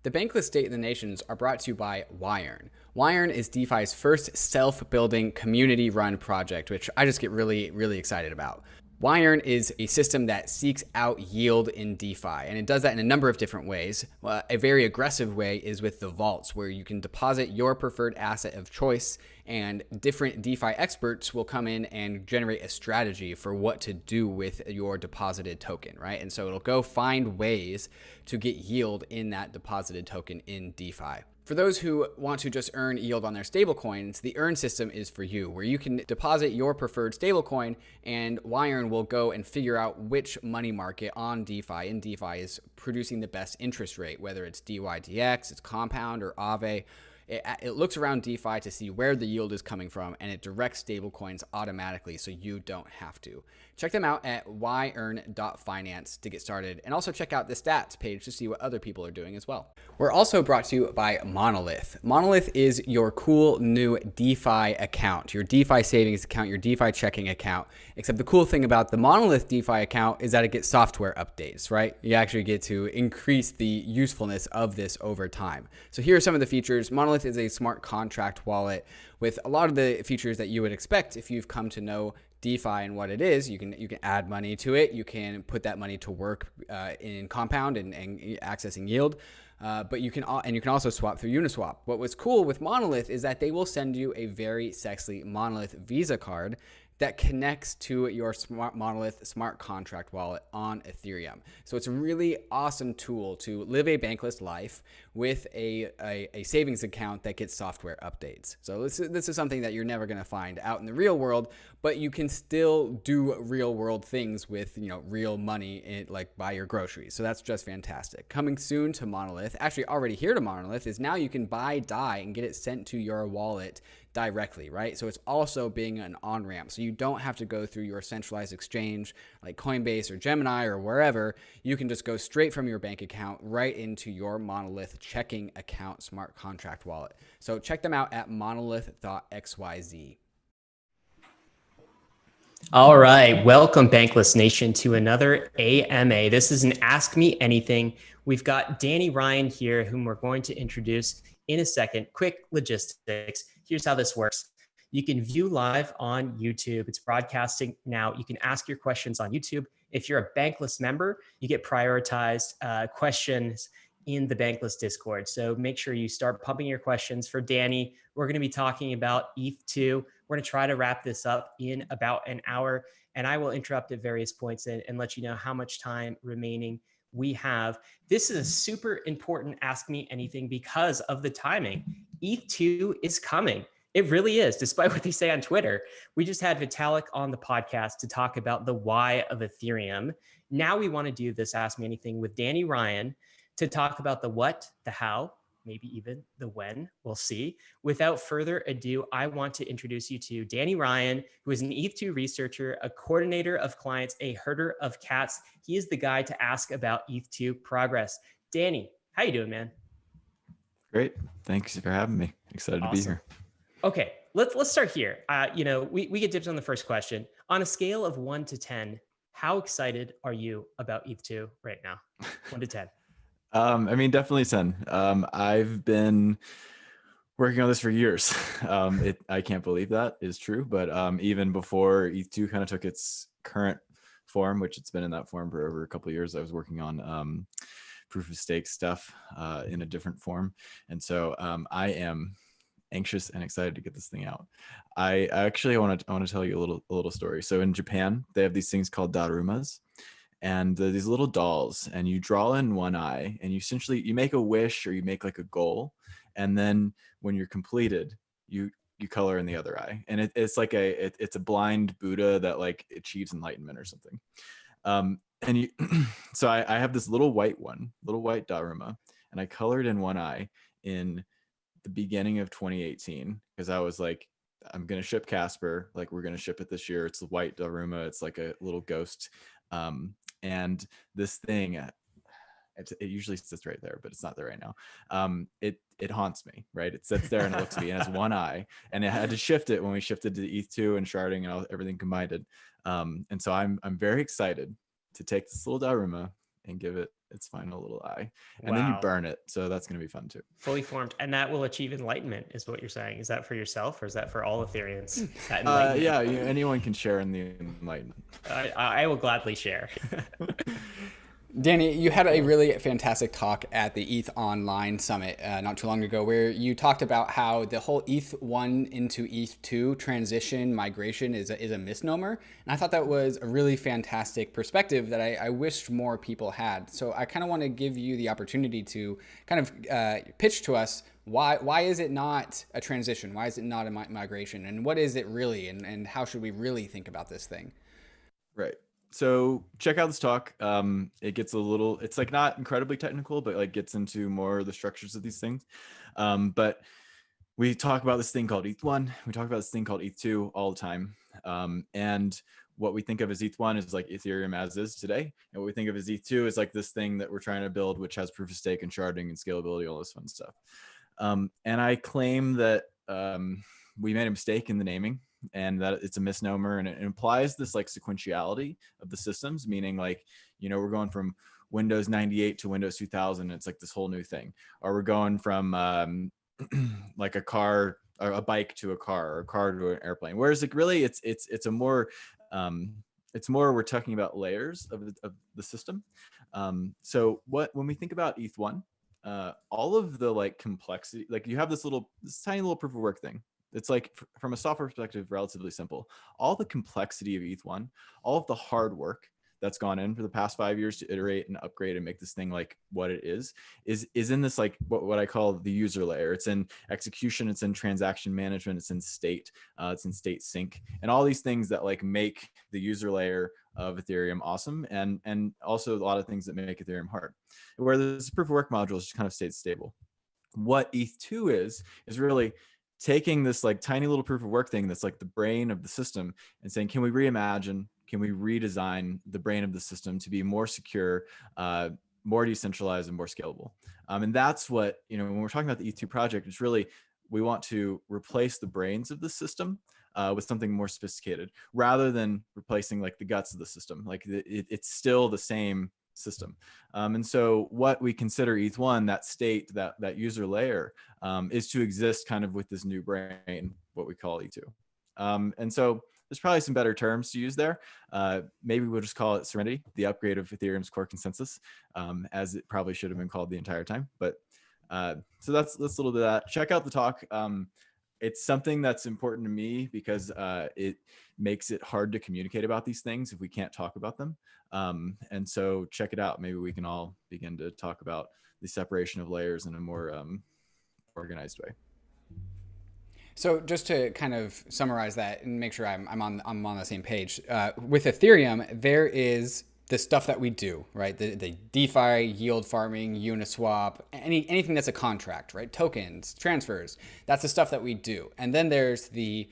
The Bankless State of the Nations are brought to you by YEARN. YEARN is DeFi's first self-building community-run project, which I just get really, really excited about. YEARN is a system that seeks out yield in DeFi, and it does that in a number of different ways. A very aggressive way is with the vaults, where you can deposit your preferred asset of choice, and different DeFi experts will come in and generate a strategy for what to do with your deposited token, right? And so it'll go find ways to get yield in that deposited token in DeFi. For those who want to just earn yield on their stablecoins, the Earn system is for you, where you can deposit your preferred stablecoin and YEARN will go and figure out which money market on DeFi in DeFi is producing the best interest rate, whether it's DYDX, it's Compound, or Aave. It looks around DeFi to see where the yield is coming from, and it directs stablecoins automatically so you don't have to. Check them out at yearn.finance to get started, and also check out the stats page to see what other people are doing as well. We're also brought to you by MONOLITH. MONOLITH is your cool new DeFi account, your DeFi savings account, your DeFi checking account. Except the cool thing about the MONOLITH DeFi account is that it gets software updates, right? You actually get to increase the usefulness of this over time. So here are some of the features. MONOLITH is a smart contract wallet with a lot of the features that you would expect if you've come to know DeFi and what it is. You can add money to it. You can put that money to work in Compound and accessing yield. But you can also swap through Uniswap. What was cool with MONOLITH is that they will send you a very sexy MONOLITH Visa card that connects to your MONOLITH smart contract wallet on Ethereum. So it's a really awesome tool to live a bankless life with a savings account that gets software updates. So this is something that you're never going to find out in the real world, but you can still do real world things with real money, like buy your groceries. So that's just fantastic. Coming soon to MONOLITH, actually already here to MONOLITH, is now you can buy DAI and get it sent to your wallet directly, right? So it's also being an on-ramp. So you don't have to go through your centralized exchange like Coinbase or Gemini or wherever. You can just go straight from your bank account right into your MONOLITH checking account smart contract wallet. So check them out at monolith.xyz. All right, welcome Bankless Nation to another AMA. This is an Ask Me Anything. We've got Danny Ryan here, whom we're going to introduce in a second. Quick logistics. Here's how this works. You can view live on YouTube. It's broadcasting now. You can ask your questions on YouTube. If you're a Bankless member, you get prioritized questions in the Bankless Discord. So make sure you start pumping your questions for Danny. We're going to be talking about ETH2. We're going to try to wrap this up in about an hour, and I will interrupt at various points and let you know how much time remaining we have. This is a super important Ask Me Anything because of the timing. ETH2 is coming. It really is, despite what they say on Twitter. We just had Vitalik on the podcast to talk about the why of Ethereum. Now we want to do this Ask Me Anything with Danny Ryan to talk about the what, the how, maybe even the when. We'll see. Without further ado, I want to introduce you to Danny Ryan, who is an ETH2 researcher, a coordinator of clients, a herder of cats. He is the guy to ask about ETH2 progress. Danny, how you doing, man? Great. Thanks for having me. Excited to be here. Okay, let's start here. We get dibs on the first question. On a scale of 1 to 10, how excited are you about ETH2 right now? 1 to 10. I mean, definitely 10. I've been working on this for years. I can't believe that is true, but even before ETH2 kind of took its current form, which it's been in that form for over a couple of years, I was working on proof of stake stuff in a different form. And so I am anxious and excited to get this thing out. I actually want to tell you a little story. So in Japan, they have these things called darumas. And these little dolls, and you draw in one eye, and you make a wish or you make like a goal, and then when you're completed, you color in the other eye, and it's like it's a blind Buddha that like achieves enlightenment or something. And you, so I have this little white daruma, and I colored in one eye in the beginning of 2018 because I was like, I'm gonna ship Casper, like we're gonna ship it this year. It's the white daruma. It's like a little ghost. And this thing, it usually sits right there, but it's not there right now. It haunts me, right? It sits there and it looks at me and has one eye, and it had to shift it when we shifted to ETH2 and sharding and everything combined. And so I'm very excited to take this little daruma and give it its final little eye, and then you Wow. burn it. So that's going to be fun too. Fully formed. And that will achieve enlightenment is what you're saying. Is that for yourself or is that for all Ethereans? That enlightenment. Yeah, anyone can share in the enlightenment. I will gladly share. Danny, you had a really fantastic talk at the ETH Online Summit not too long ago, where you talked about how the whole ETH1 into ETH2 transition migration is a misnomer. And I thought that was a really fantastic perspective that I wished more people had. So I kind of want to give you the opportunity to kind of pitch to us why is it not a transition? Why is it not a migration? And what is it really? And how should we really think about this thing? Right. So check out this talk. It gets it's like not incredibly technical, but like gets into more of the structures of these things. But we talk about this thing called ETH1. We talk about this thing called ETH2 all the time. And what we think of as ETH1 is like Ethereum as is today. And what we think of as ETH2 is like this thing that we're trying to build, which has proof of stake and sharding and scalability, all this fun stuff. And I claim that we made a mistake in the naming, and that it's a misnomer, and it implies this like sequentiality of the systems, meaning like, we're going from Windows 98 to Windows 2000. It's like this whole new thing. Or we're going from like a bike to a car, or a car to an airplane. Whereas like really it's a more we're talking about layers of the system. So when we think about ETH1, all of the like complexity, like you have this tiny little proof of work thing. It's like from a software perspective, relatively simple. All the complexity of ETH1, all of the hard work that's gone in for the past 5 years to iterate and upgrade and make this thing like what it is in this like what I call the user layer. It's in execution, it's in transaction management, it's in state sync, and all these things that like make the user layer of Ethereum awesome, and also a lot of things that make Ethereum hard. Where this proof of work module just kind of stays stable. What ETH2 is really taking this like tiny little proof of work thing that's like the brain of the system and saying, can we reimagine, can we redesign the brain of the system to be more secure, more decentralized, and more scalable? And that's what, when we're talking about the ETH2 project, it's really, we want to replace the brains of the system with something more sophisticated, rather than replacing like the guts of the system. Like it's still the same system. And so what we consider ETH1, that state, that user layer, is to exist kind of with this new brain, what we call ETH2. And so there's probably some better terms to use there. Maybe we'll just call it Serenity, the upgrade of Ethereum's core consensus, as it probably should have been called the entire time. But so that's a little bit of that. Check out the talk. It's something that's important to me because it makes it hard to communicate about these things if we can't talk about them. And so check it out. Maybe we can all begin to talk about the separation of layers in a more organized way. So just to kind of summarize that and make sure I'm on the same page, with Ethereum, there is the stuff that we do, right? The DeFi, yield farming, Uniswap, anything that's a contract, right? Tokens, transfers, that's the stuff that we do. And then there's the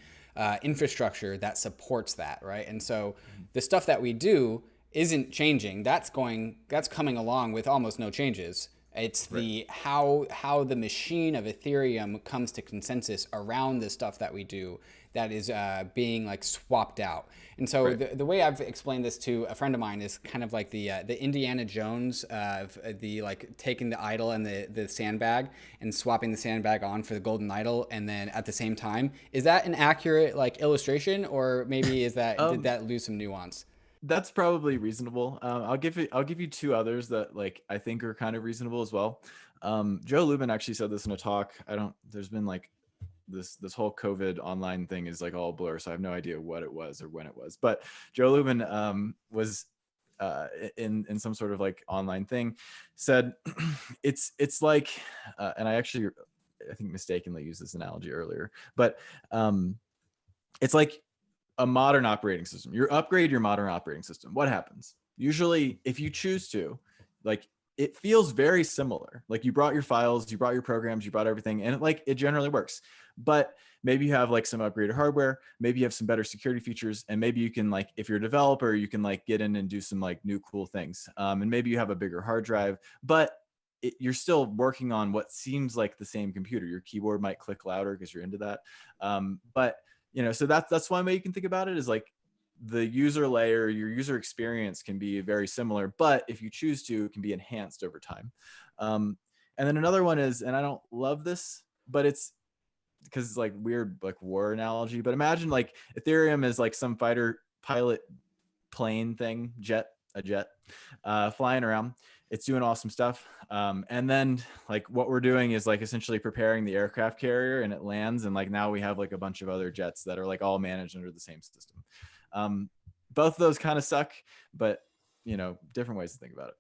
infrastructure that supports that, right? And so the stuff that we do isn't changing. That's coming along with almost no changes. It's the how the machine of Ethereum comes to consensus around the stuff that we do that is being like swapped out. And so the way I've explained this to a friend of mine is kind of like the Indiana Jones of the like taking the idol and the sandbag and swapping the sandbag on for the golden idol, and then at the same time. Is that an accurate like illustration, or maybe did that lose some nuance? That's probably reasonable. I'll give you two others that like I think are kind of reasonable as well. Joe Lubin actually said this in a talk. There's been like this whole COVID online thing is like all blur, so I have no idea what it was or when it was. But Joe Lubin was in some sort of like online thing said it's like and I think mistakenly used this analogy earlier, but it's like a modern operating system. You upgrade your modern operating system. What happens? Usually, if you choose to, like, it feels very similar. Like you brought your files, you brought your programs, you brought everything, and it generally works. But maybe you have like some upgraded hardware, maybe you have some better security features, and maybe you can like, if you're a developer, you can like get in and do some like new cool things. And maybe you have a bigger hard drive, but you're still working on what seems like the same computer. Your keyboard might click louder because you're into that. But so that's one way you can think about it, is like the user layer, your user experience can be very similar, but if you choose to, it can be enhanced over time. And then another one is, and I don't love this, but it's because it's like weird, like war analogy, but imagine like Ethereum is like some fighter pilot plane thing, a jet flying around. It's doing awesome stuff. And then like what we're doing is like essentially preparing the aircraft carrier, and it lands. And like now we have like a bunch of other jets that are like all managed under the same system. Both of those kind of suck, but you know, different ways to think about it.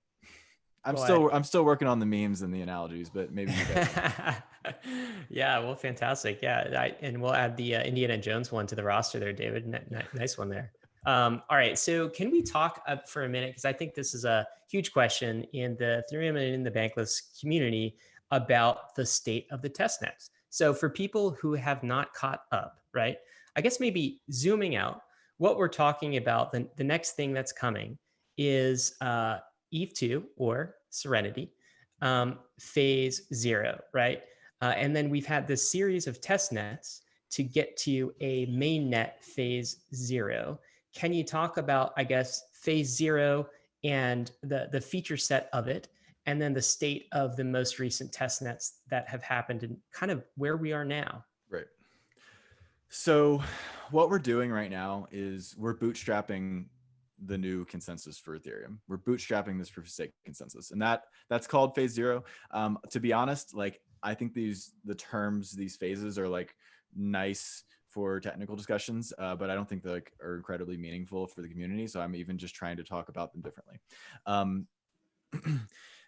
I'm still working on the memes and the analogies, but maybe you guys. Yeah, well, fantastic. Yeah, and we'll add the Indiana Jones one to the roster there, David. Nice one there. All right, so can we talk up for a minute, because I think this is a huge question in the Ethereum and in the Bankless community about the state of the testnets. So for people who have not caught up, right, I guess maybe zooming out, what we're talking about, the next thing that's coming is ETH2 or Serenity phase 0, right? And then we've had this series of test nets to get to a mainnet phase 0. Can you talk about, I guess, phase 0 and the feature set of it, and then the state of the most recent test nets that have happened and kind of where we are now? Right. So what we're doing right now is we're bootstrapping the new consensus for Ethereum. We're bootstrapping this proof of stake consensus, and that's called phase 0. To be honest, like I think the terms, these phases are like nice for technical discussions, but I don't think they like are incredibly meaningful for the community. So I'm even just trying to talk about them differently.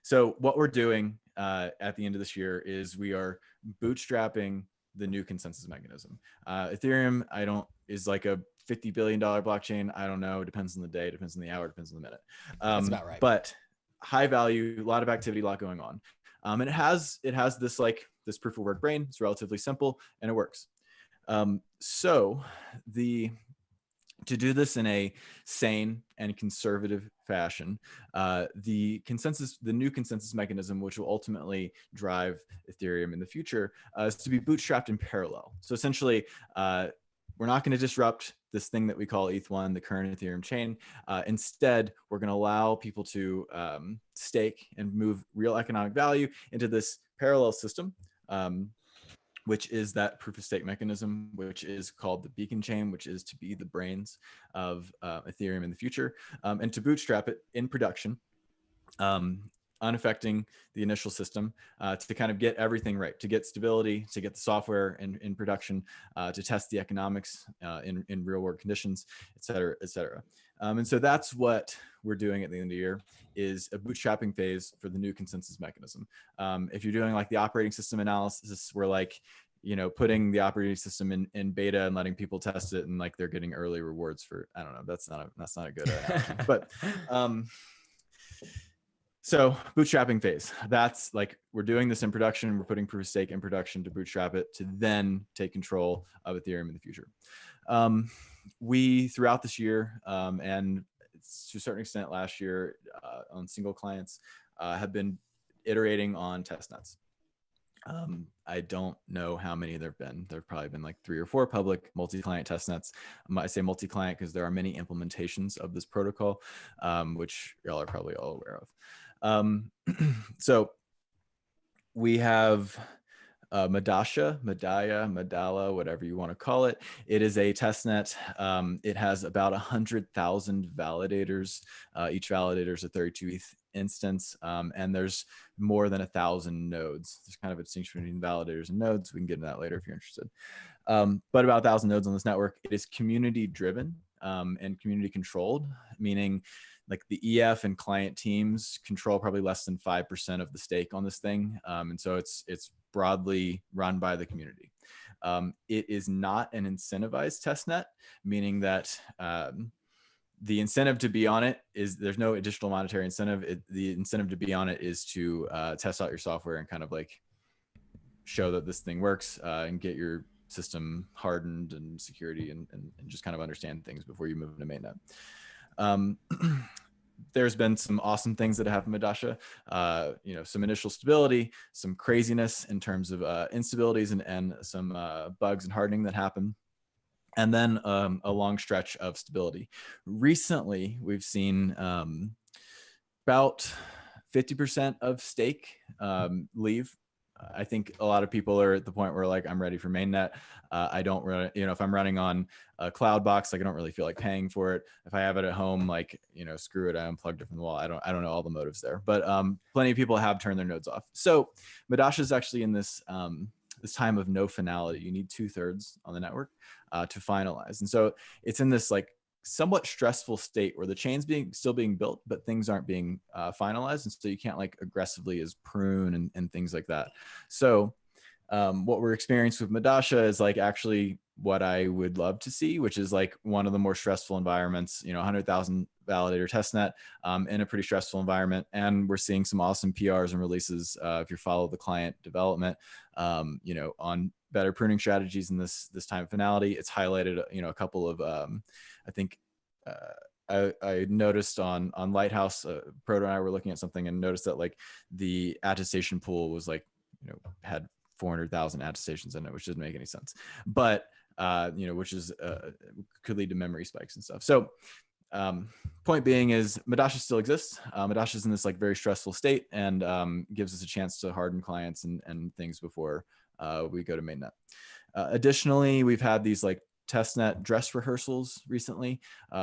So what we're doing at the end of this year is we are bootstrapping the new consensus mechanism. Ethereum, is like a $50 billion blockchain. I don't know. It depends on the day, depends on the hour, depends on the minute. That's about right. But high value, a lot of activity, a lot going on. And it has this proof of work brain. It's relatively simple and it works. To do this in a sane and conservative fashion, the new consensus mechanism, which will ultimately drive Ethereum in the future, is to be bootstrapped in parallel. So essentially, we're not going to disrupt this thing that we call ETH1, the current Ethereum chain. Instead, we're going to allow people to stake and move real economic value into this parallel system, which is that proof of stake mechanism, which is called the beacon chain, which is to be the brains of Ethereum in the future, and to bootstrap it in production, unaffecting the initial system, to kind of get everything right, to get stability, to get the software in production, to test the economics in real world conditions, et cetera, et cetera. And so that's what we're doing at the end of the year, is a bootstrapping phase for the new consensus mechanism. If you're doing like the operating system analysis, we're like, putting the operating system in beta and letting people test it, and like they're getting early rewards for, I don't know, that's not a good analogy. But so bootstrapping phase, that's like, we're doing this in production, we're putting proof of stake in production to bootstrap it, to then take control of Ethereum in the future. We, throughout this year, and to a certain extent last year, on single clients, have been iterating on testnets. I don't know how many there've been. There've probably been like 3 or 4 public multi-client testnets. I say multi-client because there are many implementations of this protocol, which y'all are probably all aware of. So we have Madaya, Madala, whatever you want to call it. It is a testnet. It has about 100,000 validators. Each validator is a 32 ETH instance, and there's more than 1,000 nodes. There's kind of a distinction between validators and nodes. We can get into that later if you're interested. But about 1,000 nodes on this network. It is community driven and community controlled, meaning like the EF and client teams control probably less than 5% of the stake on this thing. And so it's broadly run by the community. It is not an incentivized testnet, meaning that the incentive to be on it is, there's no additional monetary incentive. The incentive to be on it is to test out your software and kind of like show that this thing works, and get your system hardened and security and just kind of understand things before you move into mainnet. There's been some awesome things that have happened with Dasha, some initial stability, some craziness in terms of instabilities and some bugs and hardening that happen. and then a long stretch of stability. Recently, we've seen about 50% of stake leave. I think a lot of people are at the point where like, I'm ready for mainnet. I don't really, if I'm running on a cloud box, like I don't really feel like paying for it. If I have it at home, like, screw it, I unplugged it from the wall. I don't know all the motives there, but plenty of people have turned their nodes off. So Madasha is actually in this, this time of no finality. You need 2/3 on the network to finalize. And so it's in this like somewhat stressful state where the chain's still being built, but things aren't being finalized. And so you can't like aggressively as prune and things like that. So what we're experiencing with Madasha is like actually what I would love to see, which is like one of the more stressful environments, 100,000 validator testnet in a pretty stressful environment. And we're seeing some awesome PRs and releases if you follow the client development, on better pruning strategies in this time of finality. It's highlighted, a couple of, I think, I noticed on Lighthouse, Proto and I were looking at something and noticed that like the attestation pool was like, had 400,000 attestations in it, which doesn't make any sense, but which is could lead to memory spikes and stuff. So point being is Madasha still exists. Madasha is in this like very stressful state and gives us a chance to harden clients and things before we go to mainnet. Additionally, we've had these like testnet dress rehearsals recently,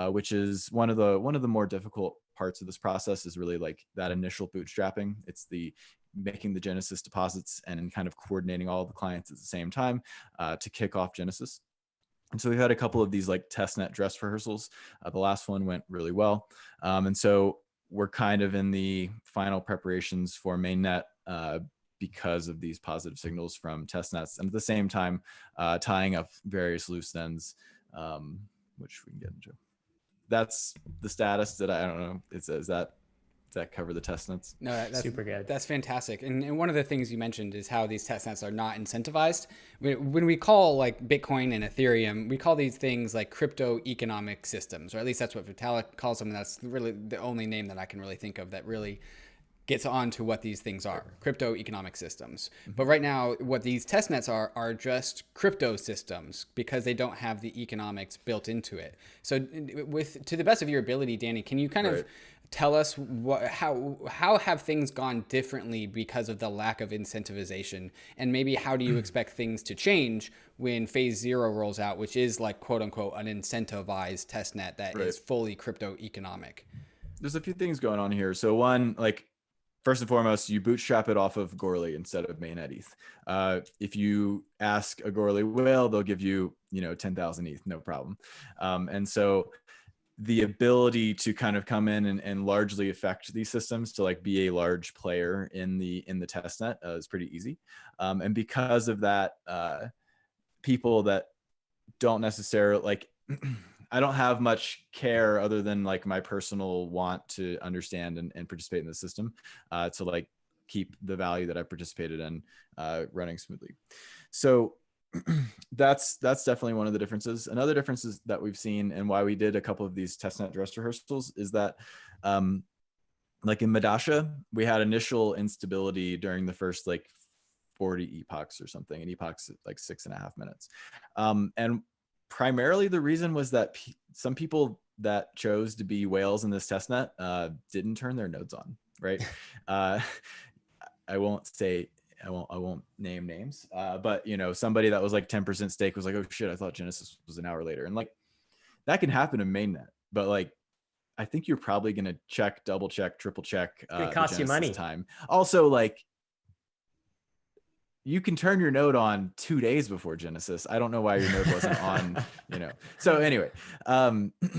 which is one of the more difficult parts of this process is really like that initial bootstrapping. It's the making the Genesis deposits and kind of coordinating all the clients at the same time to kick off Genesis. And so we've had a couple of these like testnet dress rehearsals. The last one went really well. And so we're kind of in the final preparations for mainnet because of these positive signals from testnets, and at the same time tying up various loose ends, which we can get into. That's the status that I don't know. Does that cover the testnets? No, that's Super good. That's fantastic. And one of the things you mentioned is how these testnets are not incentivized. When we call like Bitcoin and Ethereum, we call these things like crypto economic systems, or at least that's what Vitalik calls them. And that's really the only name that I can really think of that really gets on to what these things are, crypto economic systems. But right now, what these testnets are just crypto systems because they don't have the economics built into it. So to the best of your ability, Danny, can you kind of tell us how have things gone differently because of the lack of incentivization, and maybe how do you expect things to change when phase 0 rolls out, which is like quote unquote an incentivized testnet that is fully crypto economic? There's a few things going on here. So one, like, first and foremost, you bootstrap it off of Goerli instead of mainnet ETH. If you ask a Goerli whale, they'll give you, 10,000 ETH, no problem. And so the ability to kind of come in and largely affect these systems to like be a large player in the testnet is pretty easy. And because of that, people that don't necessarily like, I don't have much care other than like my personal want to understand and participate in the system to like keep the value that I participated in running smoothly. So that's definitely one of the differences. Another difference is that we've seen and why we did a couple of these testnet dress rehearsals is that like in Madasha, we had initial instability during the first like 40 epochs or something, and epochs like 6.5 minutes. And primarily the reason was that some people that chose to be whales in this testnet didn't turn their nodes on, right? I won't name names, but somebody that was like 10% stake was like, oh shit, I thought Genesis was an hour later. And like that can happen in mainnet, but like I think you're probably going to check, double check, triple check. It costs you money. Time. Also, like you can turn your node on 2 days before Genesis. I don't know why your node wasn't on, So anyway,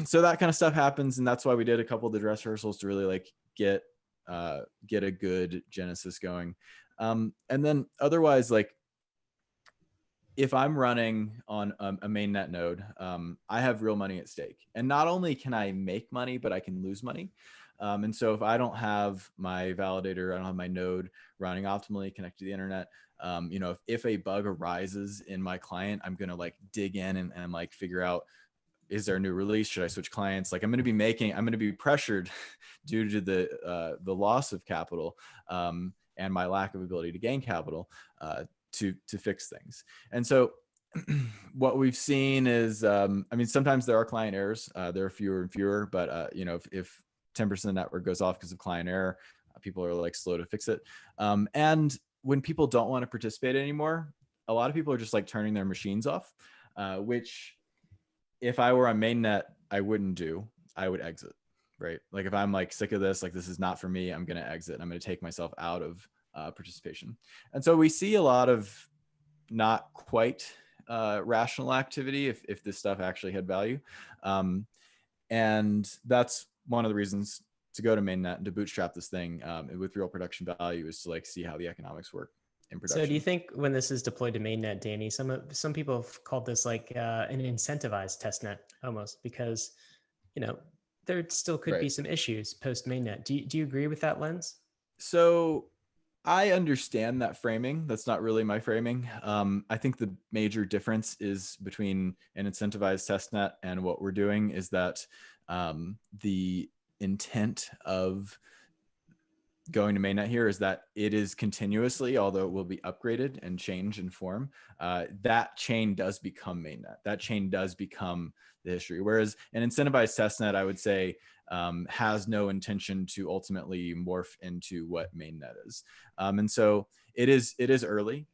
so that kind of stuff happens, and that's why we did a couple of the dress rehearsals to really like get a good Genesis going. And then otherwise, like if I'm running on a mainnet node, I have real money at stake. And not only can I make money, but I can lose money. And so if I don't have my validator, I don't have my node running optimally connected to the internet, if a bug arises in my client, I'm going to like dig in and like figure out, is there a new release? Should I switch clients? Like I'm going to be pressured due to the loss of capital and my lack of ability to gain capital to fix things. And so what we've seen is, I mean, sometimes there are client errors. There are fewer and fewer, but you know, if 10% of the network goes off because of client error, people are like slow to fix it. And when people don't want to participate anymore, a lot of people are just like turning their machines off, which if I were on mainnet, I wouldn't do. I would exit, right? Like if I'm like sick of this, like this is not for me, I'm going to exit. I'm going to take myself out of participation. And so we see a lot of not quite rational activity if this stuff actually had value. And that's one of the reasons to go to mainnet and to bootstrap this thing with real production value is to like see how the economics work in production. So do you think when this is deployed to mainnet, Danny, some people have called this like an incentivized testnet almost because, you know, there still could be some issues post mainnet. Do you agree with that lens? So I understand that framing. That's not really my framing. I think the major difference is between an incentivized testnet and what we're doing is that the intent of going to mainnet here is that it is continuously, although it will be upgraded and change in form, that chain does become mainnet. That chain does become the history. Whereas an incentivized testnet, I would say, has no intention to ultimately morph into what mainnet is. And so it is early.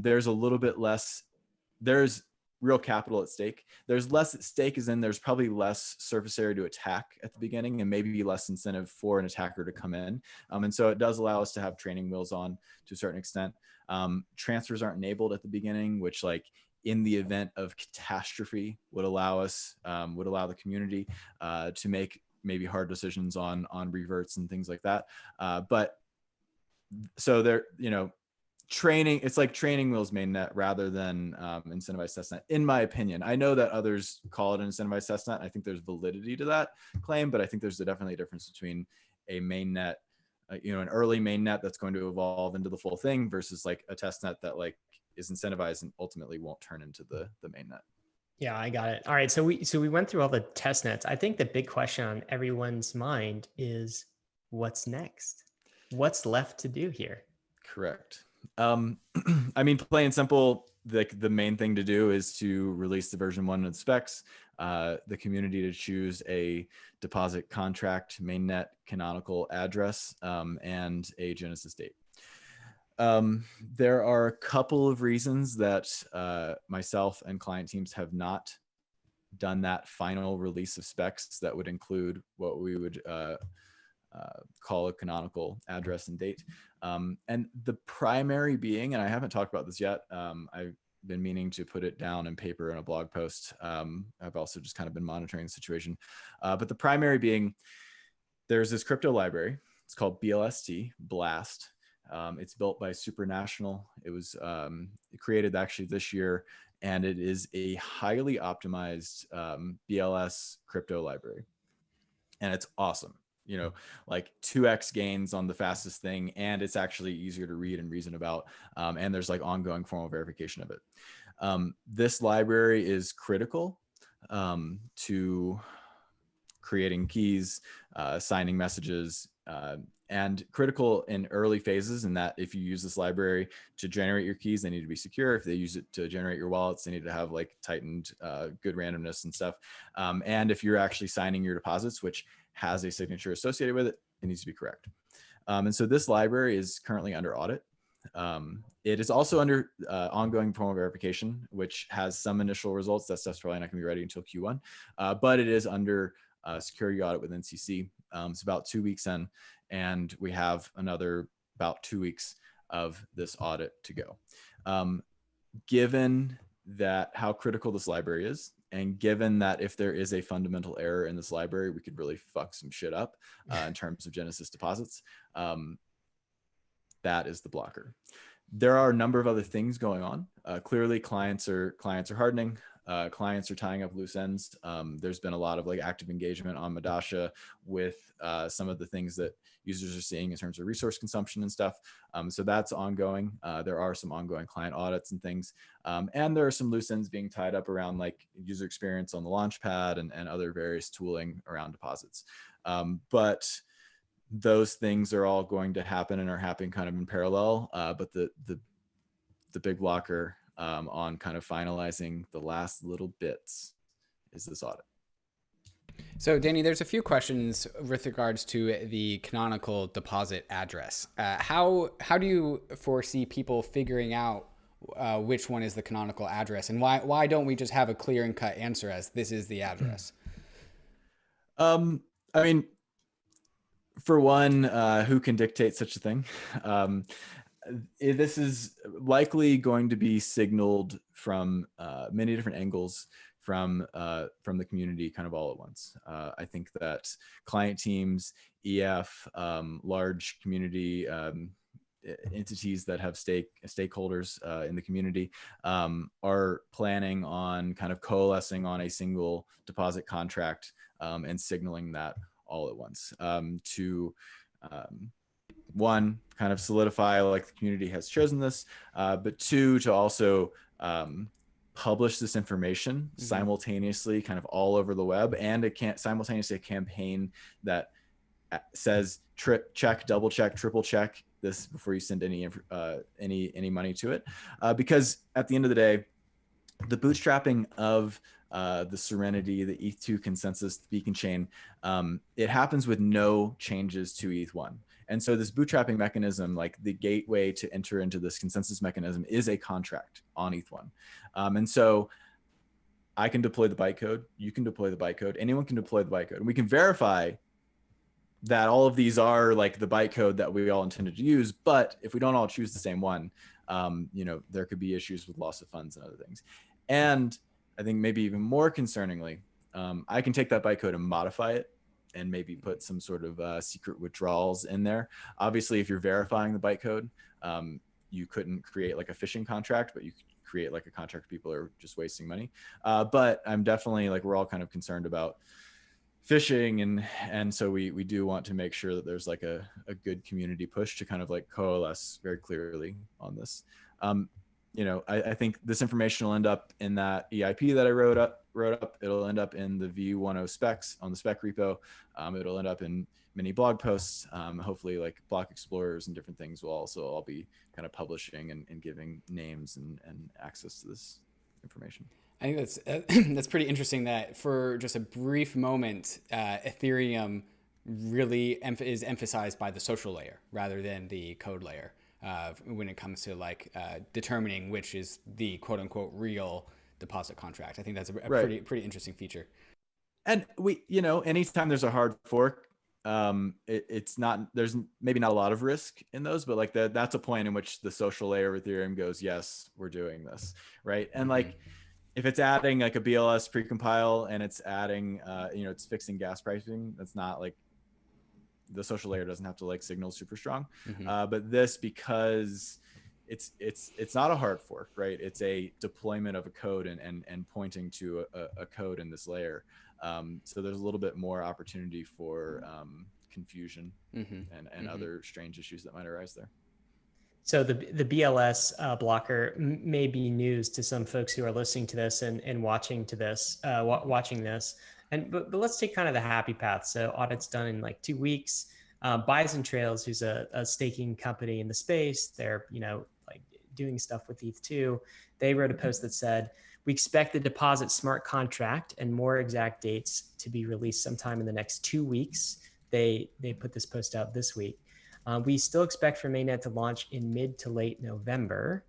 There's a little bit less, there's real capital at stake. There's less at stake as in there's probably less surface area to attack at the beginning and maybe less incentive for an attacker to come in. And so it does allow us to have training wheels on to a certain extent. Transfers aren't enabled at the beginning, which like in the event of catastrophe would allow us, would allow the community to make maybe hard decisions on reverts and things like that. But so there, you know, training, it's like training wheels mainnet rather than incentivized testnet, in my opinion. I know that others call it an incentivized testnet. I think there's validity to that claim, but I think there's definitely a difference between a mainnet, you know, an early mainnet that's going to evolve into the full thing versus like a testnet that like is incentivized and ultimately won't turn into the mainnet. Yeah, I got it. All right. So we went through all the test nets. I think the big question on everyone's mind is what's next? What's left to do here? Correct. I mean, plain and simple, the main thing to do is to release the version 1 of the specs, the community to choose a deposit contract, mainnet canonical address, and a Genesis date. There are a couple of reasons that myself and client teams have not done that final release of specs that would include what we would call a canonical address and date. And the primary being, and I haven't talked about this yet, I've been meaning to put it down in paper in a blog post. I've also just kind of been monitoring the situation. But the primary being, there's this crypto library. It's called BLST, Blast. It's built by Supranational. It was created actually this year, and it is a highly optimized BLS crypto library. And it's awesome. You know, like 2x gains on the fastest thing, and it's actually easier to read and reason about. And there's like ongoing formal verification of it. This library is critical to creating keys, signing messages, and critical in early phases, in that if you use this library to generate your keys, they need to be secure. If they use it to generate your wallets, they need to have like tightened, good randomness and stuff. And if you're actually signing your deposits, which has a signature associated with it, it needs to be correct. And so this library is currently under audit. It is also under ongoing formal verification, which has some initial results. That stuff's probably not going to be ready until Q1, but it is under security audit with NCC. It's about 2 weeks in, and we have another about 2 weeks of this audit to go. Given that how critical this library is, and given that if there is a fundamental error in this library, we could really fuck some shit up in terms of Genesis deposits, that is the blocker. There are a number of other things going on. Clearly, clients are hardening. Clients are tying up loose ends. There's been a lot of like active engagement on Madasha with some of the things that users are seeing in terms of resource consumption and stuff. So that's ongoing. There are some ongoing client audits and things. And there are some loose ends being tied up around like user experience on the Launchpad and other various tooling around deposits. But those things are all going to happen and are happening kind of in parallel. But the big blocker on kind of finalizing the last little bits is this audit. So, Danny, there's a few questions with regards to the canonical deposit address. How do you foresee people figuring out which one is the canonical address, and why don't we just have a clear and cut answer as this is the address? I mean, for one, who can dictate such a thing? This is likely going to be signaled from many different angles from the community kind of all at once. I think that client teams, EF, large community entities that have stakeholders in the community are planning on kind of coalescing on a single deposit contract and signaling that all at once to one, kind of solidify like the community has chosen this, but two, to also publish this information simultaneously kind of all over the web, and it can't simultaneously a campaign that says check, double check, triple check this before you send any money to it, because at the end of the day, the bootstrapping of the Serenity, the ETH2 consensus, the beacon chain, it happens with no changes to ETH1. And so this bootstrapping mechanism, like the gateway to enter into this consensus mechanism, is a contract on ETH1. And so I can deploy the bytecode, you can deploy the bytecode, anyone can deploy the bytecode, and we can verify that all of these are like the bytecode that we all intended to use. But if we don't all choose the same one, there could be issues with loss of funds and other things. And I think maybe even more concerningly, I can take that bytecode and modify it and maybe put some sort of secret withdrawals in there. Obviously, if you're verifying the bytecode, you couldn't create like a phishing contract, but you could create like a contract people are just wasting money. But I'm definitely like, we're all kind of concerned about phishing, and so we do want to make sure that there's like a good community push to kind of like coalesce very clearly on this. I think this information will end up in that EIP that I wrote up. It'll end up in the V10 specs on the spec repo. It'll end up in many blog posts. Hopefully like block explorers and different things will also all be kind of publishing and giving names and access to this information. I think that's pretty interesting that for just a brief moment, Ethereum really is emphasized by the social layer rather than the code layer when it comes to like determining which is the quote unquote real deposit contract. I think that's a right. pretty interesting feature. And anytime there's a hard fork, it's not, there's maybe not a lot of risk in those, but like that's a point in which the social layer of Ethereum goes, yes, we're doing this, right? And like, if it's adding like a BLS precompile and it's adding, it's fixing gas pricing, that's not like, the social layer doesn't have to like signal super strong. But this, because it's not a hard fork, right? It's a deployment of a code and pointing to a code in this layer. So there's a little bit more opportunity for confusion and other strange issues that might arise there. So the BLS blocker may be news to some folks who are listening to this and watching this. But let's take kind of the happy path. So audit's done in like 2 weeks. Bison Trails, who's a staking company in the space, they're like doing stuff with ETH2. They wrote a post that said, "We expect the deposit smart contract and more exact dates to be released sometime in the next 2 weeks." They put this post out this week. We still expect for mainnet to launch in mid to late November.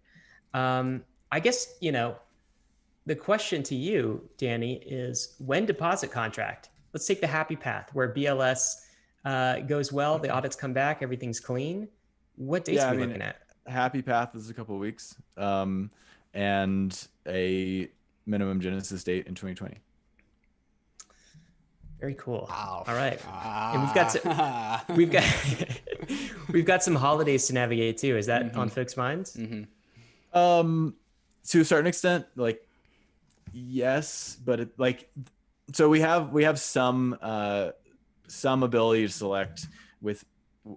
I guess, the question to you, Danny, is when deposit contract? Let's take the happy path where BLS goes well, the audits come back, everything's clean. What dates are we looking at? Happy path is a couple of weeks, and a minimum genesis date in 2020. Very cool. Wow. All right. And we've got some holidays to navigate too. Is that on folks' minds? To a certain extent, like yes, but so we have some ability to select with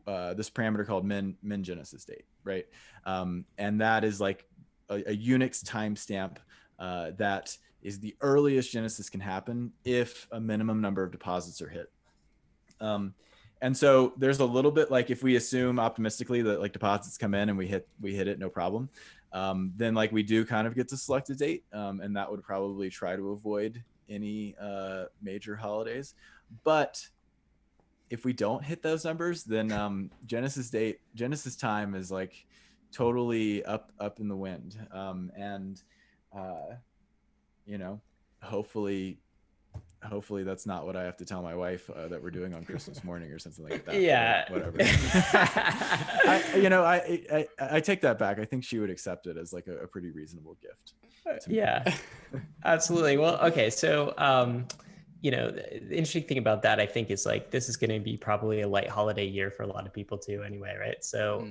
this parameter called min genesis date, right? And that is like a Unix timestamp that is the earliest genesis can happen if a minimum number of deposits are hit. And so there's a little bit like, if we assume optimistically that like deposits come in and we hit it, no problem. Then like we do kind of get to select a date. And that would probably try to avoid any major holidays. But if we don't hit those numbers, then Genesis time is like totally up in the wind. You know, hopefully that's not what I have to tell my wife that we're doing on Christmas morning or something like that. Yeah. Whatever. I take that back. I think she would accept it as like a pretty reasonable gift. Yeah, absolutely. Well, okay. So, the interesting thing about that, I think, is like, this is going to be probably a light holiday year for a lot of people too anyway, right? So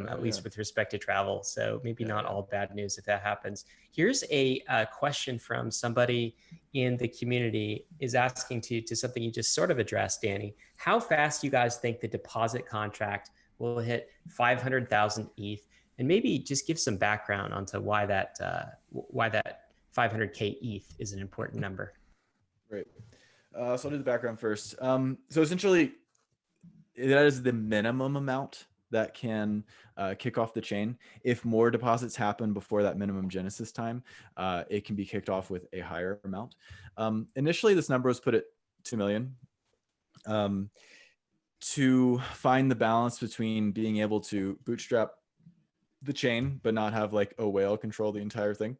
at least with respect to travel. So maybe not all bad news if that happens. Here's a question from somebody in the community is asking to something you just sort of addressed, Danny. How fast do you guys think the deposit contract will hit 500,000 ETH? And maybe just give some background onto why that 500K ETH is an important number. Right. So I'll do the background first. So essentially, that is the minimum amount that can kick off the chain. If more deposits happen before that minimum Genesis time, it can be kicked off with a higher amount. Initially, this number was put at 2 million. To find the balance between being able to bootstrap the chain but not have like a whale control the entire thing.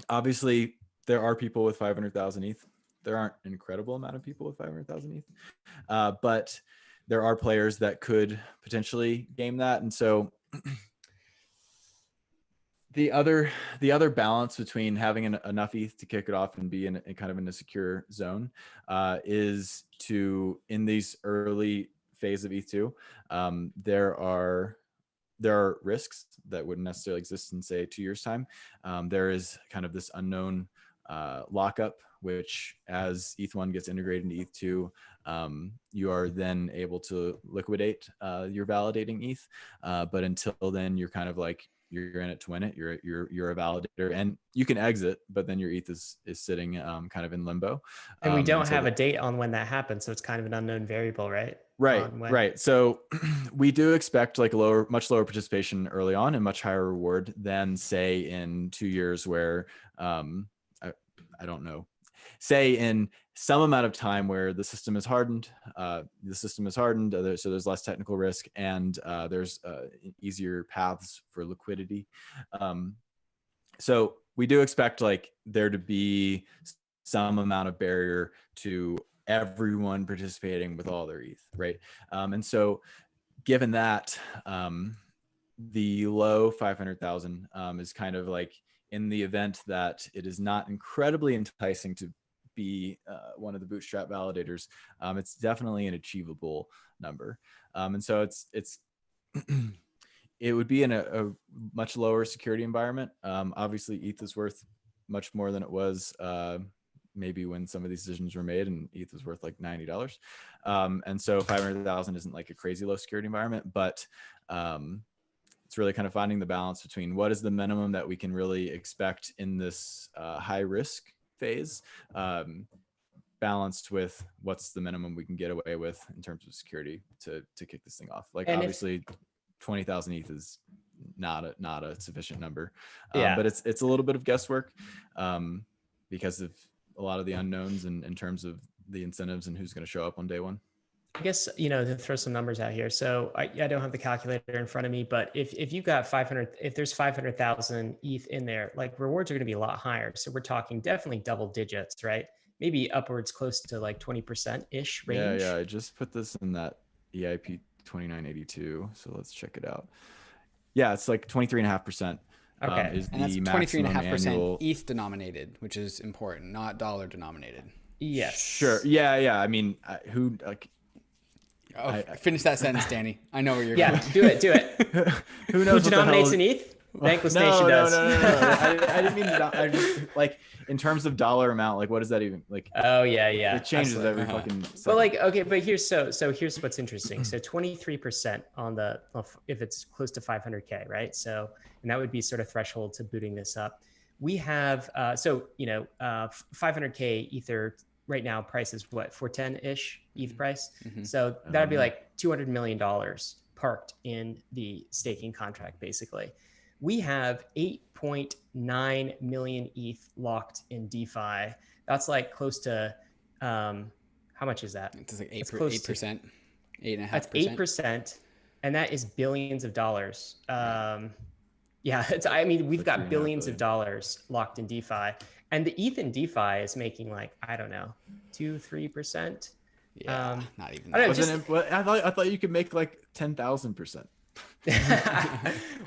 Obviously, there are people with 500,000 ETH. There aren't an incredible amount of people with 500,000 ETH, but there are players that could potentially game that. And so the other balance between having enough ETH to kick it off and be in kind of in a secure zone is to, in these early phase of ETH2, there are risks that wouldn't necessarily exist in, say, 2 years' time. There is kind of this unknown lockup, which as ETH1 gets integrated into ETH2, you are then able to liquidate your validating ETH. But until then, you're kind of like, you're in it to win it. You're a validator, and you can exit, but then your ETH is sitting kind of in limbo. And we don't have a date on when that happens, so it's kind of an unknown variable, right? Right. So we do expect like much lower participation early on and much higher reward than, say, in 2 years, where I don't know, say in some amount of time where the system is hardened. So there's less technical risk, and there's easier paths for liquidity. So we do expect like there to be some amount of barrier to everyone participating with all their ETH, right? And so given that, the low 500,000 is kind of like, in the event that it is not incredibly enticing to be one of the bootstrap validators, it's definitely an achievable number. And so it's it would be in a much lower security environment. Obviously, ETH is worth much more than it was maybe when some of these decisions were made, and ETH was worth like $90. And so 500,000 isn't like a crazy low security environment, but it's really kind of finding the balance between what is the minimum that we can really expect in this high risk phase, balanced with what's the minimum we can get away with in terms of security to kick this thing off. Like, and obviously 20,000 ETH is not a sufficient number, but it's a little bit of guesswork because of a lot of the unknowns in terms of the incentives and who's going to show up on day one. I guess, to throw some numbers out here. So I don't have the calculator in front of me, but if you've got 500, if there's 500,000 ETH in there, like rewards are going to be a lot higher. So we're talking definitely double digits, right? Maybe upwards close to like 20% ish range. Yeah. I just put this in that EIP 2982. So let's check it out. Yeah, it's like 23.5%. Okay. And that's 23.5% ETH denominated, which is important, not dollar denominated. Yes. Sure. Yeah. I mean, who like. Finish that sentence, Danny. I know where you're going. Do it. Who knows? Who denominates in ETH? Bankless Nation does. No. I didn't mean to. I just like in terms of dollar amount. Like, what does that even like? Oh yeah. It changes every fucking. Second. But like, okay, but here's here's what's interesting. So 23% on if it's close to 500K, right? So, and that would be sort of threshold to booting this up. We have 500K Ether right now price is what, 410-ish ETH price. Mm-hmm. So that'd be like $200 million parked in the staking contract, basically. We have 8.9 million ETH locked in DeFi. That's like close to, how much is that? It's like 8%, 8.5%. That's 8%. And that is billions of dollars. Yeah, I mean, we've got billions of dollars locked in DeFi, and the ETH in DeFi is making like, I don't know, 2-3%. Yeah, not even I, that. Know, I thought you could make like 10,000%.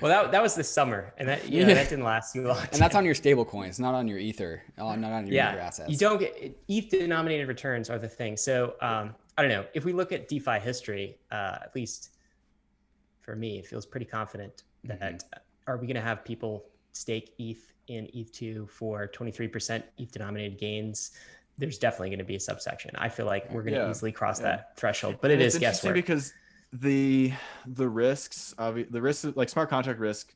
Well, that was this summer, and that that didn't last too long. And that's on your stable coins, not on your Ether, not on your Ether assets. You don't get ETH denominated returns are the thing. So I don't know, if we look at DeFi history, at least for me, it feels pretty confident that are we going to have people stake ETH in ETH2 for 23% ETH denominated gains? There's definitely going to be a subsection. I feel like we're going to easily cross that threshold, but it is guesswork. Because the risks, like smart contract risk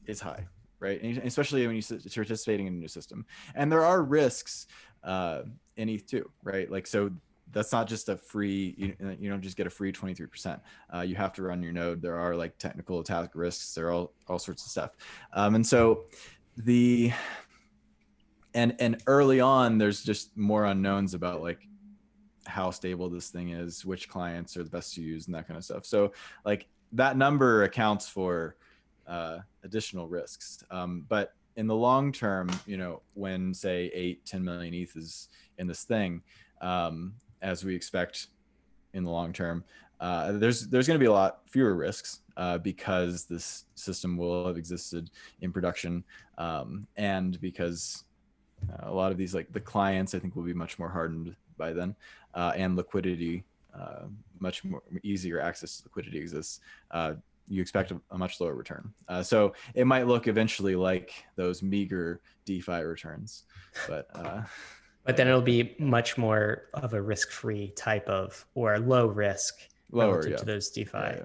is high, right? And especially when you're participating in a new system. And there are risks in ETH2, right? Like, so that's not just a free, you don't just get a free 23%. You have to run your node. There are like technical attack risks. There are all sorts of stuff. And so and early on, there's just more unknowns about like how stable this thing is, which clients are the best to use, and that kind of stuff. So like that number accounts for additional risks. But in the long term, when say 8-10 million ETH is in this thing, as we expect in the long term, there's going to be a lot fewer risks because this system will have existed in production, and because a lot of these, like the clients, I think will be much more hardened by then, and liquidity, much more easier access to liquidity exists. You expect a much lower return. So it might look eventually like those meager DeFi returns, but then it'll be much more of a risk-free type of, or low risk relative to those DeFi.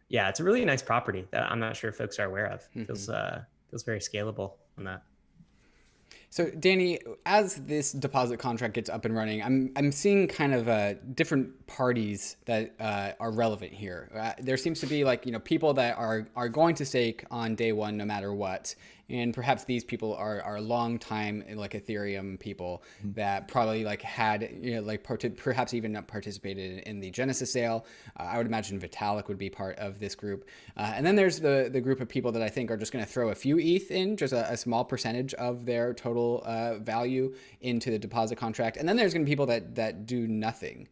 Yeah, it's a really nice property that I'm not sure folks are aware of. Feels very scalable on that. So Danny, as this deposit contract gets up and running, I'm seeing kind of different parties that are relevant here. There seems to be like, people that are going to stake on day one no matter what. And perhaps these people are long time like Ethereum people that probably like had, perhaps even not participated in the Genesis sale. I would imagine Vitalik would be part of this group. And then there's the group of people that I think are just going to throw a few ETH in, just a small percentage of their total value into the deposit contract. And then there's going to be people that do nothing.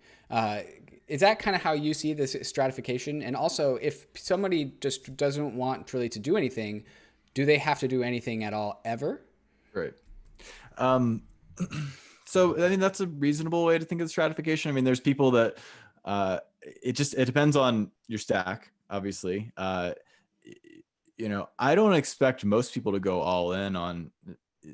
Is that kind of how you see this stratification? And also, if somebody just doesn't want really to do anything, do they have to do anything at all ever? Right. So I mean, that's a reasonable way to think of the stratification. I mean, there's people that it depends on your stack, obviously. I don't expect most people to go all in on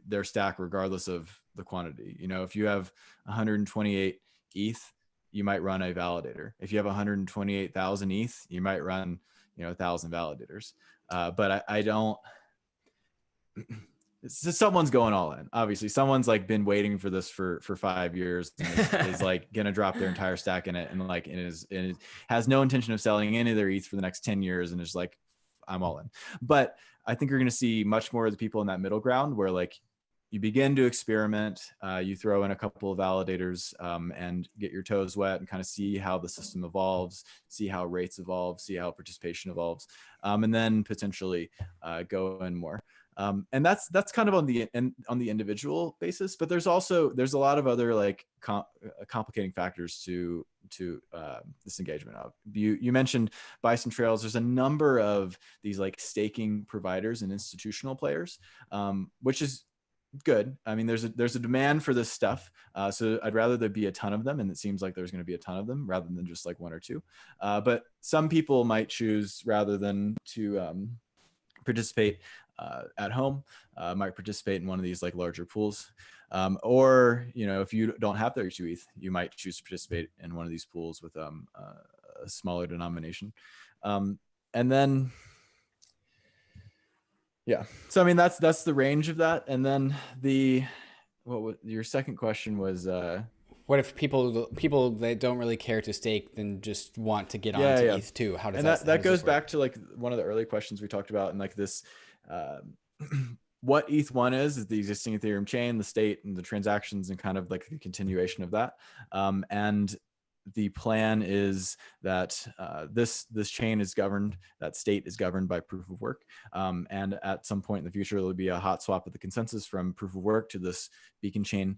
their stack regardless of the quantity. If you have 128 ETH, you might run a validator. If you have 128,000 ETH, you might run 1,000 validators. But I don't. It's just someone's going all in. Obviously, someone's like been waiting for this for 5 years and is like gonna drop their entire stack in it, and it has no intention of selling any of their ETH for the next 10 years, and is like, I'm all in. But I think you're gonna see much more of the people in that middle ground where like you begin to experiment, you throw in a couple of validators and get your toes wet and kind of see how the system evolves, see how rates evolve, see how participation evolves, and then potentially go in more. And that's kind of on the individual basis, but there's a lot of other like complicating factors to this engagement. You mentioned Bison Trails. There's a number of these like staking providers and institutional players, which is good. I mean, there's a demand for this stuff. So I'd rather there be a ton of them, and it seems like there's going to be a ton of them rather than just like one or two. But some people might choose, rather than to participate at home, might participate in one of these like larger pools, or if you don't have 32 ETH, you might choose to participate in one of these pools with a smaller denomination, and then so I mean that's the range of that. And then what was your second question was? What if people that don't really care to stake then just want to get Yeah, onto yeah. ETH too? How does And that that how that does this goes work? back to like one of the early questions we talked about, and like this, uh, what ETH1 is the existing Ethereum chain, the state, and the transactions, and kind of like the continuation of that. And the plan is that this chain is governed, that state is governed by proof of work. And at some point in the future, there'll be a hot swap of the consensus from proof of work to this beacon chain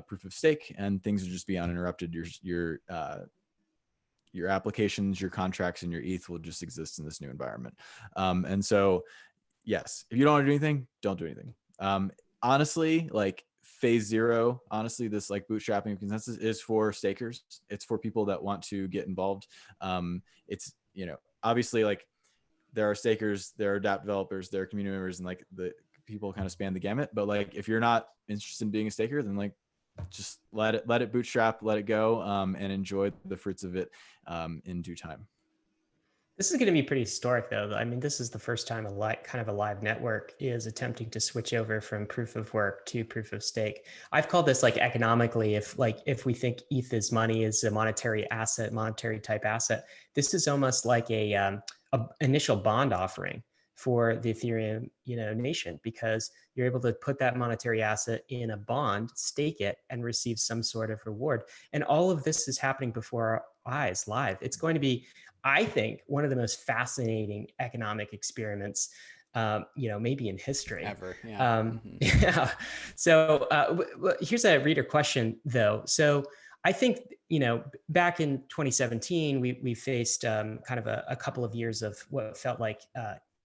proof of stake, and things will just be uninterrupted. Your applications, your contracts, and your ETH will just exist in this new environment. And so, yes, if you don't want to do anything, don't do anything. Honestly, like phase zero, honestly, this like bootstrapping of consensus is for stakers. It's for people that want to get involved. It's, obviously like there are stakers, there are DApp developers, there are community members, and like the people kind of span the gamut. But like, if you're not interested in being a staker, then like, just let it bootstrap, let it go, and enjoy the fruits of it in due time. This is going to be pretty historic, though. I mean, this is the first time kind of a live network is attempting to switch over from proof of work to proof of stake. I've called this like economically, if we think ETH is money, is a monetary asset, monetary type asset, this is almost like a initial bond offering for the Ethereum, nation, because you're able to put that monetary asset in a bond, stake it, and receive some sort of reward. And all of this is happening before our eyes live. It's going to be, I think, one of the most fascinating economic experiments, maybe in history. Ever, yeah. Yeah. So here's a reader question, though. So I think, back in 2017, we faced kind of a couple of years of what felt like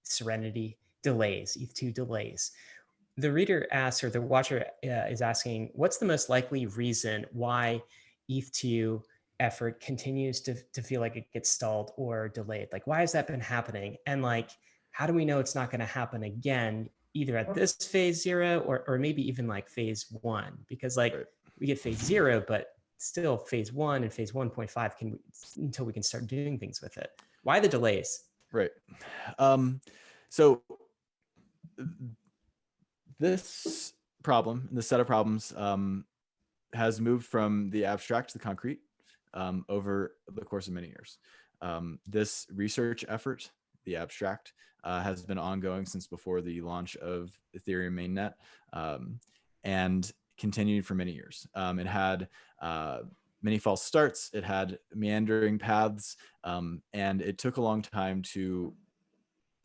Serenity delays, ETH2 delays. The reader asks, or the watcher is asking, what's the most likely reason why ETH2 effort continues to feel like it gets stalled or delayed? Like, why has that been happening? And like, how do we know it's not going to happen again, either at this phase zero or maybe even like phase one? Because like Right. we get phase zero, but still phase one and phase 1.5 until we can start doing things with it. Why the delays? Right. So this problem, the set of problems, has moved from the abstract to the concrete over the course of many years. This research effort, the abstract, has been ongoing since before the launch of Ethereum mainnet, and continued for many years. It had many false starts, it had meandering paths, and it took a long time to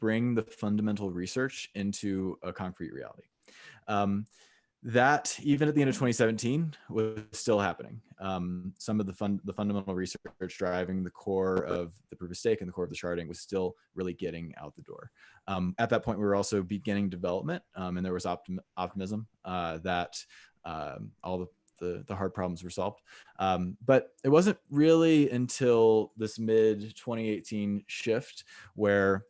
bring the fundamental research into a concrete reality. That even at the end of 2017 was still happening. Some of the fundamental research driving the core of the proof of stake and the core of the sharding was still really getting out the door. At that point, we were also beginning development, and there was optimism that all the hard problems were solved. But it wasn't really until this mid 2018 shift where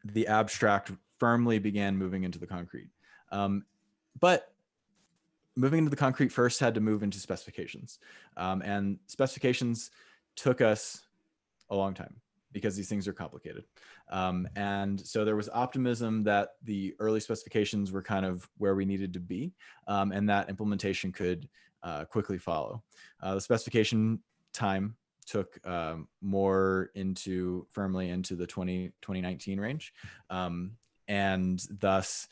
the abstract firmly began moving into the concrete. But moving into the concrete first had to move into specifications. And specifications took us a long time because these things are complicated. And so there was optimism that the early specifications were kind of where we needed to be, and that implementation could quickly follow. The specification time took more firmly into the 2019 range. And thus,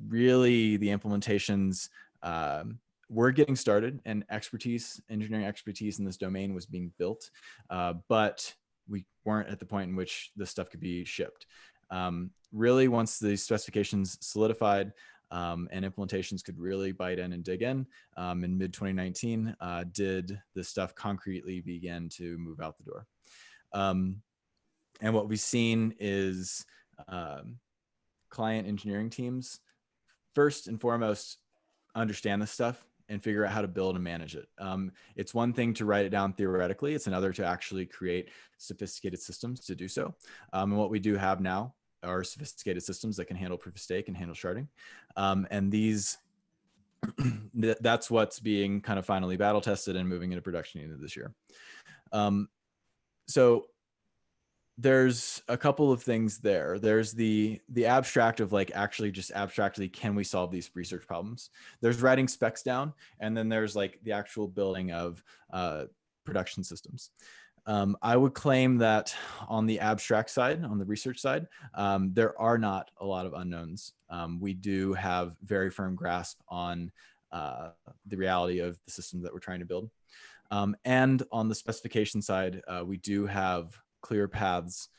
really the implementations were getting started, and engineering expertise in this domain was being built, but we weren't at the point in which this stuff could be shipped. Really, once the specifications solidified and implementations could really bite in and dig in mid 2019, did this stuff concretely begin to move out the door. And what we've seen is client engineering teams, first and foremost, understand this stuff and figure out how to build and manage it. It's one thing to write it down theoretically. It's another to actually create sophisticated systems to do so. And what we do have now are sophisticated systems that can handle proof of stake and handle sharding. And these, that's what's being kind of finally battle tested and moving into production into this year. So there's a couple of things there. There's the abstract of like actually just abstractly, can we solve these research problems? There's writing specs down, and then there's like the actual building of production systems. I would claim that on the abstract side, on the research side, there are not a lot of unknowns. We do have very firm grasp on the reality of the system that we're trying to build. And on the specification side, we do have clear paths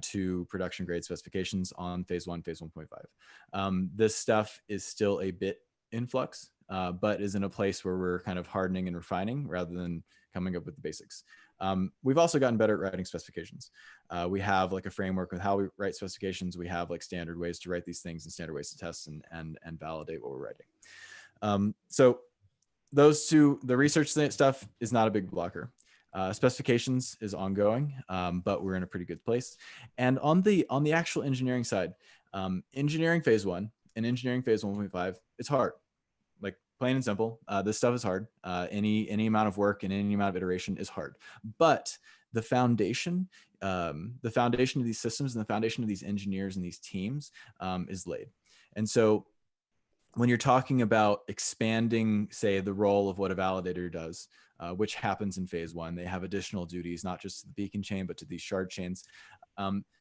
to production grade specifications on phase 1, phase 1.5. This stuff is still a bit in flux, but is in a place where we're kind of hardening and refining rather than coming up with the basics. We've also gotten better at writing specifications. We have like a framework with how we write specifications. We have like standard ways to write these things and standard ways to test and validate what we're writing. So those two, the research stuff is not a big blocker. Specifications is ongoing, but we're in a pretty good place. And on the actual engineering side, engineering phase 1 and engineering phase 1.5, it's hard. Like plain and simple, this stuff is hard. Any amount of work and any amount of iteration is hard. But the foundation of these systems and the foundation of these engineers and these teams is laid. And so when you're talking about expanding, say, the role of what a validator does, which happens in phase 1, they have additional duties, not just to the beacon chain, but to these shard chains.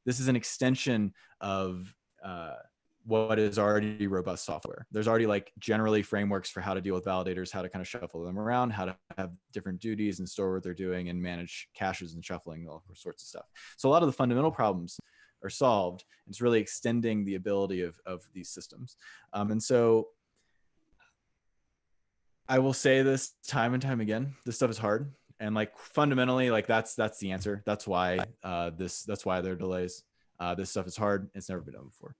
This is an extension of what is already robust software. There's already like generally frameworks for how to deal with validators, how to kind of shuffle them around, how to have different duties and store what they're doing and manage caches and shuffling, all sorts of stuff. So a lot of the fundamental problems are solved. It's really extending the ability of these systems. And so I will say this time and time again, this stuff is hard. And like fundamentally, like that's the answer. That's why that's why there are delays. This stuff is hard. It's never been done before.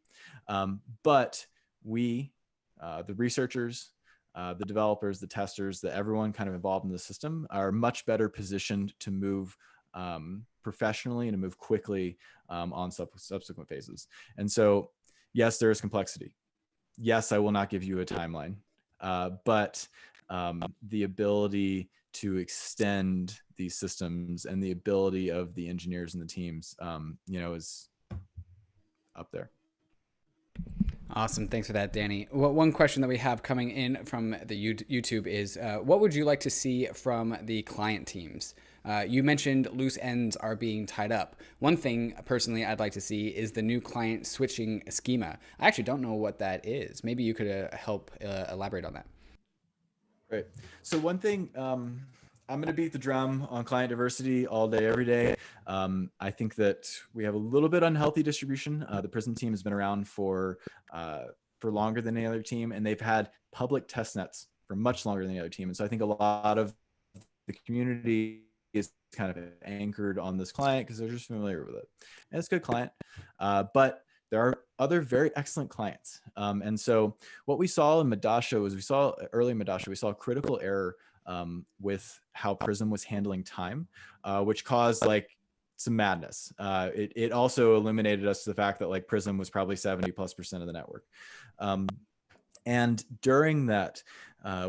But we, the researchers, the developers, the testers, everyone kind of involved in the system are much better positioned to move professionally and to move quickly on subsequent phases. And so, yes, there is complexity. Yes, I will not give you a timeline, but the ability to extend these systems and the ability of the engineers and the teams, is up there. Awesome. Thanks for that, Danny. Well, one question that we have coming in from the YouTube is, what would you like to see from the client teams? You mentioned loose ends are being tied up. One thing personally I'd like to see is the new client switching schema. I actually don't know what that is. Maybe you could help elaborate on that. Great. So one thing, I'm going to beat the drum on client diversity all day, every day. I think that we have a little bit unhealthy distribution. The Prism team has been around for longer than any other team, and they've had public test nets for much longer than any other team. And so I think a lot of the community is kind of anchored on this client because they're just familiar with it. And it's a good client, but there are other very excellent clients. And so what we saw in Madasha was we saw a critical error with how Prism was handling time, which caused like some madness. It also illuminated us to the fact that like Prism was probably 70+% of the network. And during that,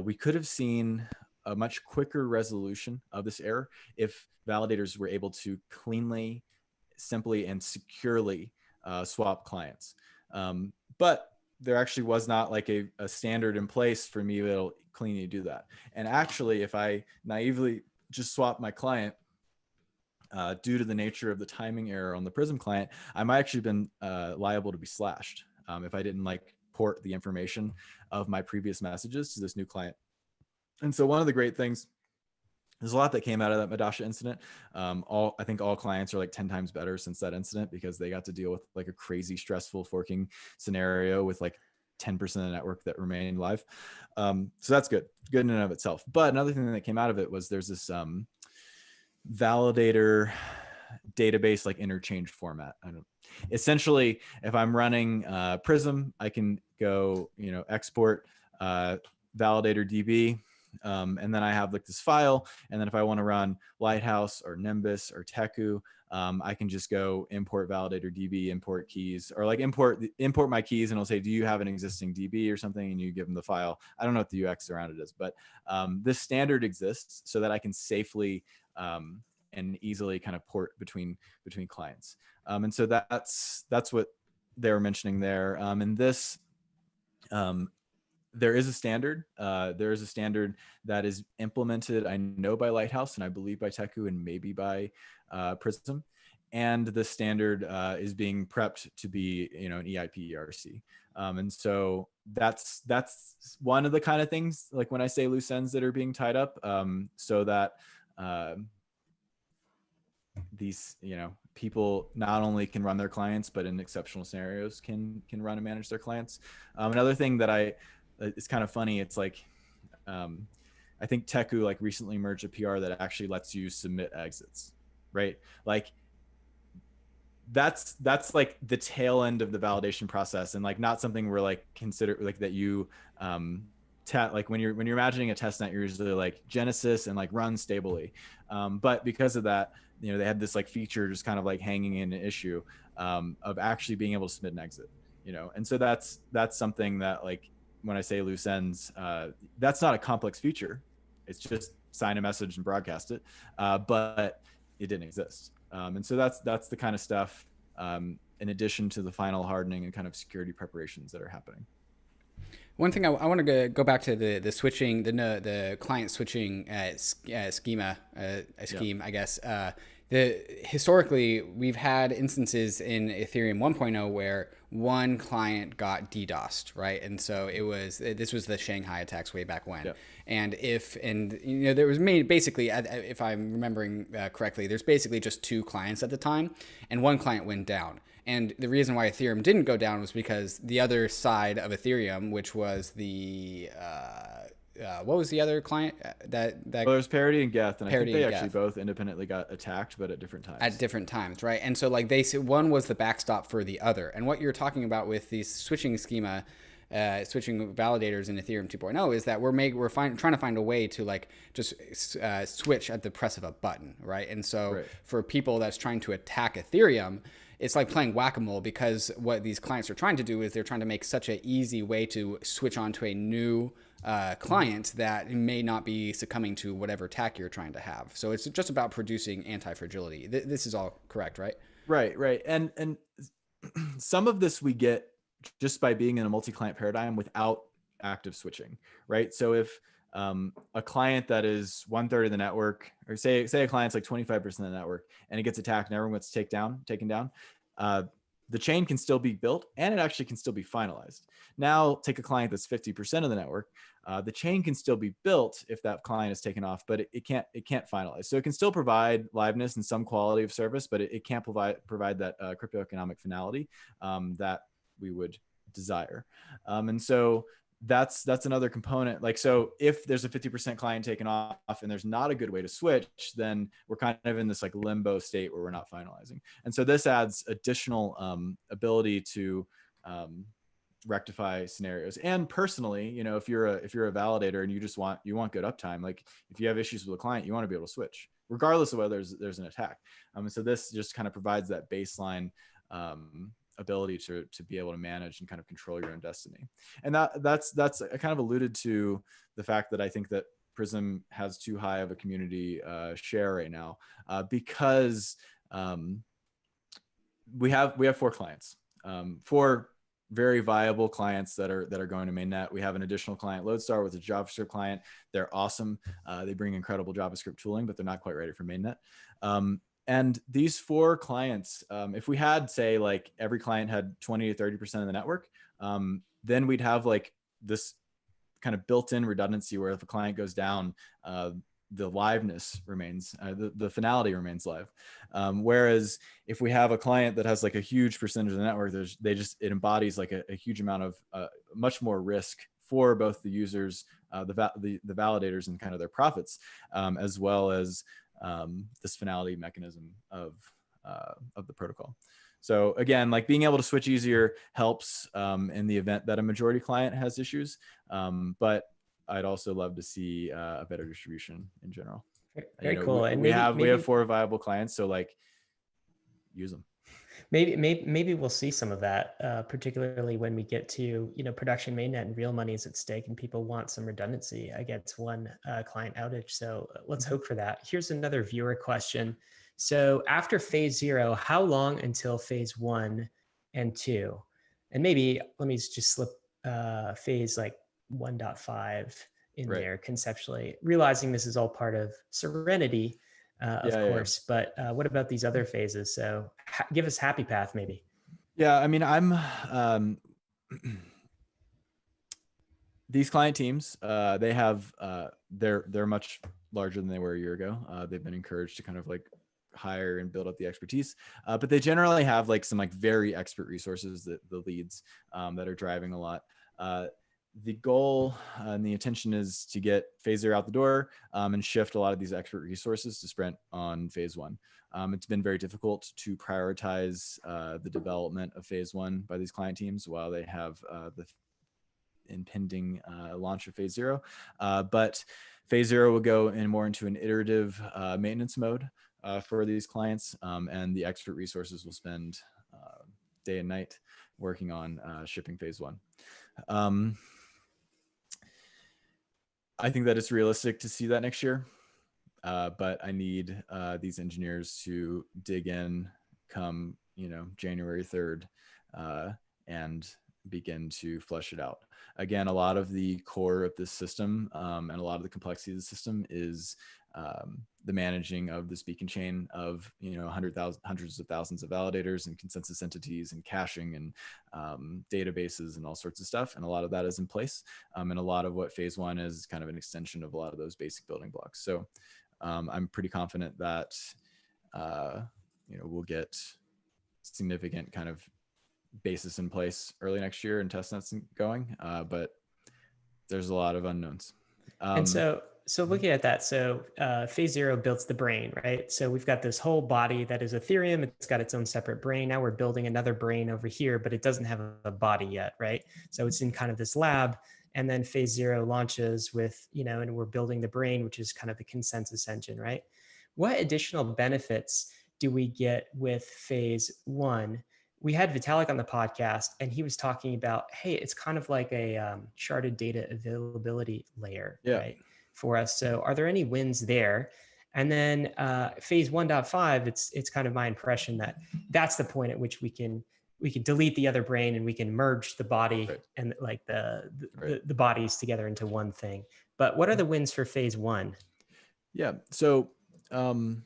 we could have seen a much quicker resolution of this error if validators were able to cleanly, simply, and securely swap clients. But there actually was not like a standard in place for me to cleanly do that. And actually, if I naively just swap my client due to the nature of the timing error on the Prism client, I might actually been liable to be slashed if I didn't like port the information of my previous messages to this new client. And so one of the great things, there's a lot that came out of that Madasha incident. I think all clients are like 10 times better since that incident because they got to deal with like a crazy stressful forking scenario with like 10% of the network that remained live. So that's good in and of itself. But another thing that came out of it was there's this validator database like interchange format. Essentially, if I'm running Prism, I can go, export validator DB. And then I have like this file. And then if I want to run Lighthouse or Nimbus or Teku, I can just go import validator DB, import keys, or like import my keys, and it'll say, do you have an existing DB or something? And you give them the file. I don't know what the UX around it is, but this standard exists so that I can safely and easily kind of port between clients. And so that's what they were mentioning there. And this, there is a standard. There is a standard that is implemented, I know, by Lighthouse, and I believe by Teku, and maybe by Prism. And the standard is being prepped to be, you know, an EIP ERC. And so that's one of the kind of things, like when I say loose ends, that are being tied up, so that these, you know, people not only can run their clients, but in exceptional scenarios can run and manage their clients. Another thing that it's kind of funny. It's like, I think Teku like recently merged a PR that actually lets you submit exits, right? Like that's like the tail end of the validation process, and like not something we're like consider like that you like when you're imagining a test net, you're usually like Genesis and like run stably. But because of that, you know, they had this like feature just kind of like hanging in an issue of actually being able to submit an exit, you know. And so that's something that, like, when I say loose ends, that's not a complex feature. It's just sign a message and broadcast it, but it didn't exist. And so that's the kind of stuff, in addition to the final hardening and kind of security preparations that are happening. One thing I want to go back to the switching, the client switching scheme, I guess. Historically, we've had instances in Ethereum 1.0 where one client got DDoSed, right? And so this was the Shanghai attacks way back when. Yep. And you know, there was basically, if I'm remembering correctly, there's basically just two clients at the time, and one client went down. And the reason why Ethereum didn't go down was because the other side of Ethereum, which was the what was the other client that well, there's Parity and Geth, and I think they actually both independently got attacked, but at different times. At different times, right? And so like one was the backstop for the other. And what you're talking about with these switching schema, switching validators in Ethereum 2.0 is that we're trying to find a way to like just switch at the press of a button, right? And so for people that's trying to attack Ethereum, it's like playing whack-a-mole, because what these clients are trying to do is they're trying to make such an easy way to switch onto a new client that may not be succumbing to whatever attack you're trying to have. So it's just about producing anti-fragility. This is all correct, right? Right. And some of this we get just by being in a multi-client paradigm without active switching, right? So if a client that is 1/3 of the network, or say a client's like 25% of the network, and it gets attacked and everyone gets taken down, the chain can still be built and it actually can still be finalized. Now take a client that's 50% of the network, the chain can still be built if that client is taken off, but it can't finalize. So it can still provide liveness and some quality of service, but it can't provide that cryptoeconomic finality that we would desire. And so that's another component. Like, so if there's a 50% client taken off and there's not a good way to switch, then we're kind of in this like limbo state where we're not finalizing. And so this adds additional ability to rectify scenarios. And personally, you know, if you're a validator and you want good uptime, like if you have issues with a client, you want to be able to switch regardless of whether there's an attack. And so this just kind of provides that baseline ability to be able to manage and kind of control your own destiny. And that's I kind of alluded to the fact that I think that Prism has too high of a community share right now, because we have 4 clients, 4 very viable clients that are going to mainnet. We have an additional client, Lodestar, with a JavaScript client. They're awesome. They bring incredible JavaScript tooling, but they're not quite ready for mainnet. And these 4 clients, if we had, say, like every client had 20 to 30% of the network, then we'd have like this kind of built-in redundancy where if a client goes down, the liveness remains, the finality remains live. Whereas if we have a client that has like a huge percentage of the network, it embodies like a huge amount of much more risk for both the users, the validators, and kind of their profits, as well as this finality mechanism of the protocol. So again, like being able to switch easier helps in the event that a majority client has issues, but I'd also love to see a better distribution in general. Very cool. We have 4 viable clients, so like use them. Maybe we'll see some of that, particularly when we get to, production mainnet and real money is at stake and people want some redundancy against one client outage. So let's hope for that. Here's another viewer question. So after phase 0, how long until phase 1 and 2? And maybe let me just slip phase like 1.5 in Right. there conceptually, realizing this is all part of Serenity. Of course. But what about these other phases? So give us happy path, maybe. Yeah, I mean, these client teams, they have, they're much larger than they were a year ago. They've been encouraged to kind of like hire and build up the expertise, but they generally have like some like very expert resources, that the leads that are driving a lot. The goal and the intention is to get phase 0 out the door and shift a lot of these expert resources to sprint on phase 1. It's been very difficult to prioritize the development of phase 1 by these client teams while they have the impending launch of phase 0. But phase 0 will go more into an iterative maintenance mode for these clients, and the expert resources will spend day and night working on shipping phase 1. I think that it's realistic to see that next year, but I need these engineers to dig in come, January 3rd and begin to flesh it out. Again, a lot of the core of this system and a lot of the complexity of the system is the managing of this beacon chain of, hundreds of thousands of validators and consensus entities and caching and databases and all sorts of stuff. And a lot of that is in place. And a lot of what phase 1 is kind of an extension of a lot of those basic building blocks. So I'm pretty confident that, we'll get significant kind of basis in place early next year and testnets going, but there's a lot of unknowns. And so looking at that, so phase 0 builds the brain, right? So we've got this whole body that is Ethereum. It's got its own separate brain. Now we're building another brain over here, but it doesn't have a body yet, right? So it's in kind of this lab. And then phase 0 launches with, and we're building the brain, which is kind of the consensus engine, right? What additional benefits do we get with phase 1? We had Vitalik on the podcast and he was talking about, hey, it's kind of like a sharded data availability layer, right, for us. So are there any wins there? And then phase 1.5, it's kind of my impression that that's the point at which we can delete the other brain and we can merge the body and like the bodies together into one thing. But what are the wins for phase 1? Yeah. So the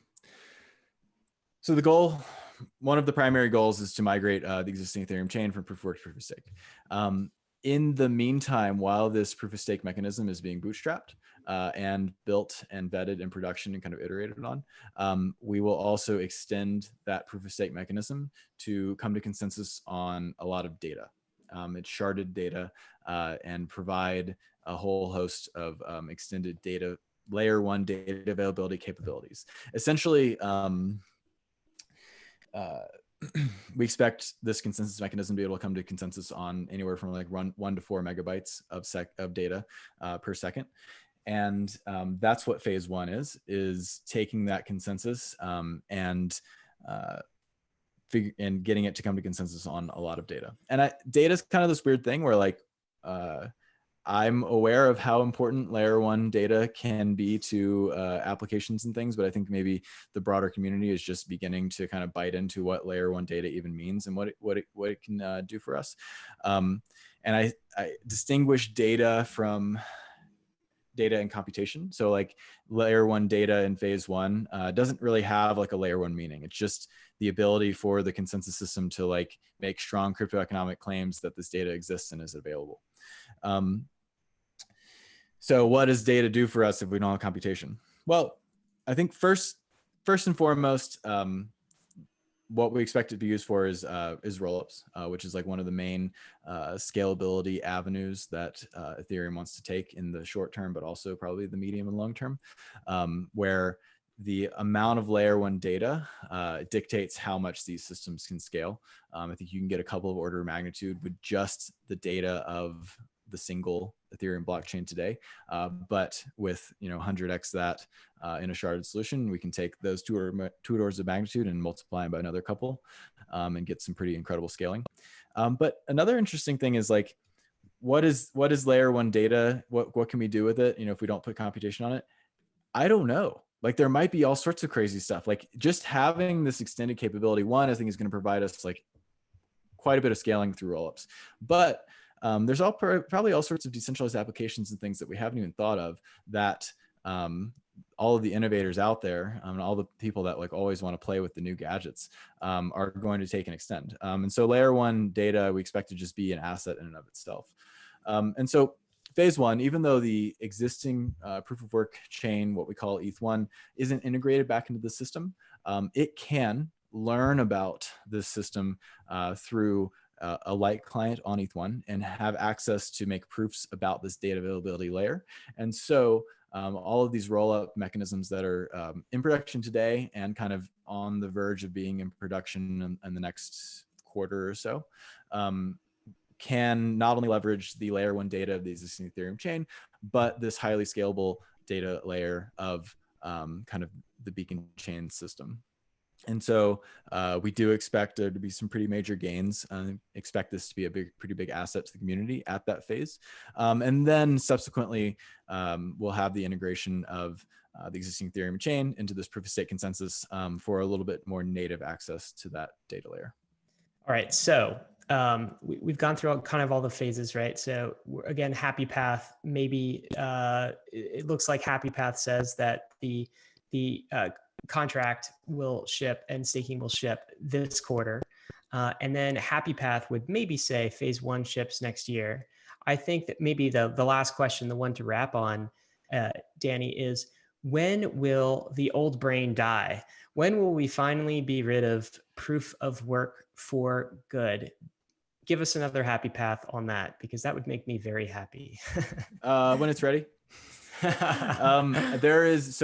goal, one of the primary goals is to migrate the existing Ethereum chain from proof of work to proof of stake. In the meantime, while this proof of stake mechanism is being bootstrapped and built and vetted in production and kind of iterated on, we will also extend that proof of stake mechanism to come to consensus on a lot of data. It's sharded data and provide a whole host of extended data, layer 1 data availability capabilities. Essentially, we expect this consensus mechanism to be able to come to consensus on anywhere from like 1 to 4 megabytes of data per second. And that's what phase 1 is taking that consensus and getting it to come to consensus on a lot of data. And data is kind of this weird thing where like, I'm aware of how important layer 1 data can be to applications and things, but I think maybe the broader community is just beginning to kind of bite into what layer 1 data even means and what it can do for us. And I distinguish data from data and computation. So like layer 1 data in phase 1 doesn't really have like a layer 1 meaning. It's just the ability for the consensus system to like make strong crypto economic claims that this data exists and is available. So what does data do for us if we don't have computation? Well, I think first and foremost, what we expect it to be used for is rollups, which is like one of the main scalability avenues that Ethereum wants to take in the short term, but also probably the medium and long term, where the amount of layer 1 data dictates how much these systems can scale. I think you can get a couple of order of magnitude with just the data of the single Ethereum blockchain today. But with 100x that in a sharded solution, we can take those two orders of magnitude and multiply them by another couple, and get some pretty incredible scaling. But another interesting thing is like, what is layer one data? What can we do with it? If we don't put computation on it, I don't know. Like there might be all sorts of crazy stuff. Like just having this extended capability, one, I think is going to provide us like quite a bit of scaling through rollups. But there's probably all sorts of decentralized applications and things that we haven't even thought of that all of the innovators out there, and all the people that like always want to play with the new gadgets, are going to take and extend. And so layer one data, we expect to just be an asset in and of itself. And so phase one, even though the existing proof of work chain, what we call ETH1, isn't integrated back into the system, it can learn about this system through a light client on ETH1 and have access to make proofs about this data availability layer. And so all of these roll-up mechanisms that are in production today and kind of on the verge of being in production in the next quarter or so, can not only leverage the layer one data of the existing Ethereum chain, but this highly scalable data layer of kind of the beacon chain system. And so we do expect there to be some pretty major gains. Expect this to be a pretty big asset to the community at that phase. And then subsequently, we'll have the integration of the existing Ethereum chain into this proof of stake consensus for a little bit more native access to that data layer. All right, so we've gone through kind of all the phases, right? So again, Happy Path, maybe it looks like Happy Path says that the contract will ship and staking will ship this quarter. And then Happy Path would maybe say phase one ships next year. I think that maybe the last question, the one to wrap on, Danny, is when will the old brain die? When will we finally be rid of proof of work for good? Give us another Happy Path on that, because that would make me very happy. When it's ready. There's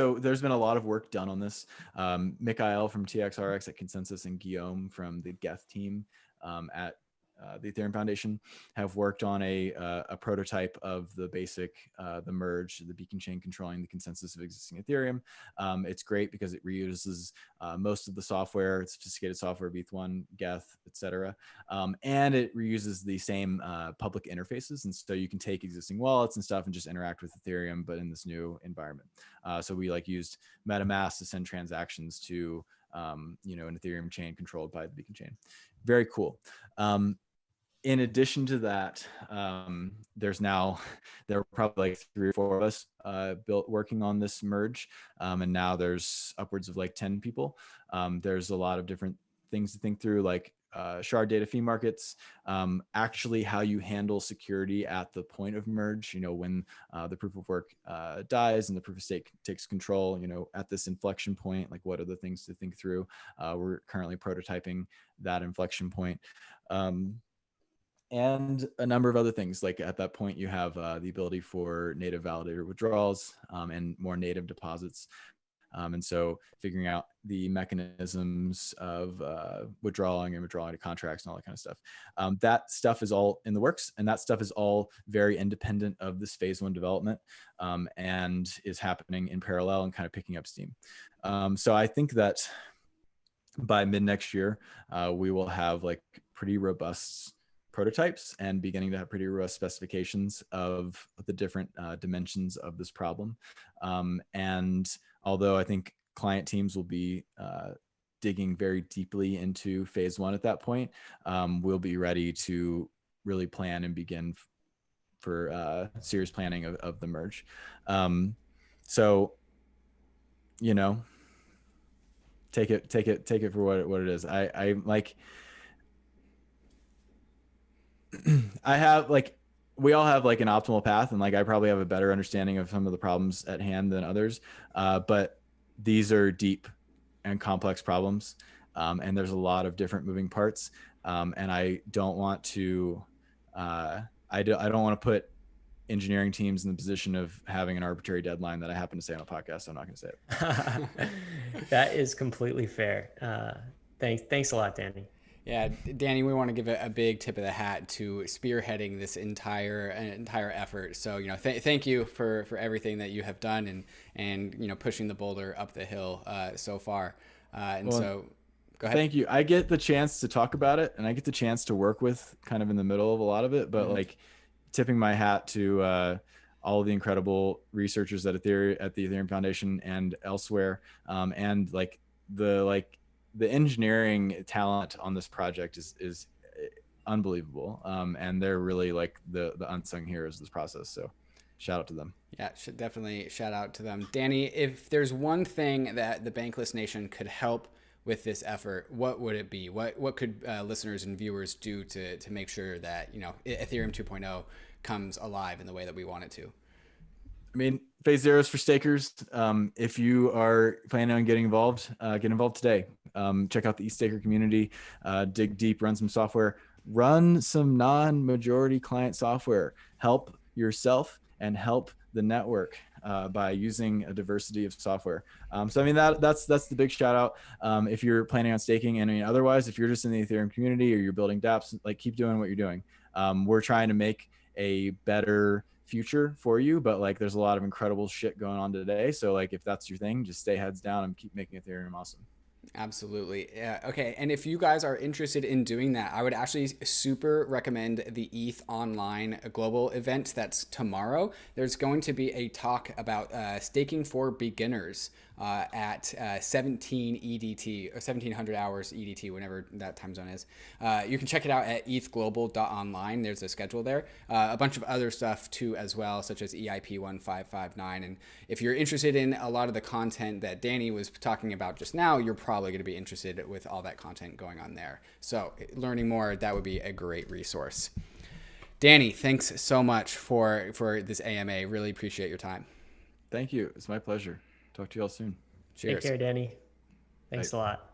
been a lot of work done on this. Mikhail from TXRX at Consensus and Guillaume from the Geth team at the Ethereum Foundation have worked on a prototype of the basic, the merge, the beacon chain controlling the consensus of existing Ethereum. It's great because it reuses most of the software, sophisticated software of ETH1, Geth, etc. And it reuses the same public interfaces. And so you can take existing wallets and stuff and just interact with Ethereum, but in this new environment. So we used MetaMask to send transactions to an Ethereum chain controlled by the beacon chain. Very cool. In addition to that, there are probably 3 or 4 of us working on this merge, and now there's upwards of 10 people. There's a lot of different things to think through, like shard data fee markets, actually how you handle security at the point of merge, when the proof of work dies and the proof of stake takes control, at this inflection point, what are the things to think through? We're currently prototyping that inflection point. And a number of other things. At that point, you have the ability for native validator withdrawals and more native deposits. And so figuring out the mechanisms of withdrawing to contracts and all that kind of stuff. That stuff is all in the works, and that stuff is all very independent of this phase one development, and is happening in parallel and kind of picking up steam. So I think that by mid next year, we will have pretty robust prototypes and beginning to have pretty robust specifications of the different dimensions of this problem. And although I think client teams will be digging very deeply into phase one at that point, we'll be ready to really plan and begin for serious planning of the merge. So, take it for what it is. We all have an optimal path, and I probably have a better understanding of some of the problems at hand than others. But these are deep and complex problems, and there's a lot of different moving parts. And I don't want to, I don't want to put engineering teams in the position of having an arbitrary deadline that I happen to say on a podcast. So I'm not going to say it. That is completely fair. Thanks a lot, Danny. Yeah, Danny, we want to give a big tip of the hat to spearheading this entire effort. So, thank you for everything that you have done and pushing the boulder up the hill so far. So, go ahead. Thank you. I get the chance to talk about it, and I get the chance to work with kind of in the middle of a lot of it, but like tipping my hat to all of the incredible researchers at the Ethereum Foundation and elsewhere, and the engineering talent on this project is unbelievable, and they're really like the unsung heroes of this process. So shout out to them. Yeah, should definitely shout out to them. Danny, if there's one thing that the Bankless Nation could help with this effort, what would it be? What could listeners and viewers do to make sure that Ethereum 2.0 comes alive in the way that we want it to? I mean, phase 0 is for stakers. If you are planning on getting involved, get involved today. Check out the eStaker community, dig deep, run some software, run some non-majority client software, help yourself and help the network by using a diversity of software. So I mean, that's the big shout out. If you're planning on staking, and I mean, otherwise, if you're just in the Ethereum community or you're building dApps, like keep doing what you're doing. We're trying to make a better future for you, but like there's a lot of incredible shit going on today. So like if that's your thing, just stay heads down and keep making Ethereum awesome. Absolutely. Yeah. Okay. And if you guys are interested in doing that, I would actually super recommend the ETH Online global event that's tomorrow. There's going to be a talk about staking for beginners at 17 EDT or 1700 hours EDT, whenever that time zone is. You can check it out at ethglobal.online. There's a schedule there. A bunch of other stuff too as well, such as EIP 1559. And if you're interested in a lot of the content that Danny was talking about just now, you're probably going to be interested with all that content going on there. So learning more, that would be a great resource. Danny, thanks so much for this AMA. Really appreciate your time. Thank you. It's my pleasure. Talk to you all soon. Cheers. Take care, Danny. Thanks a lot.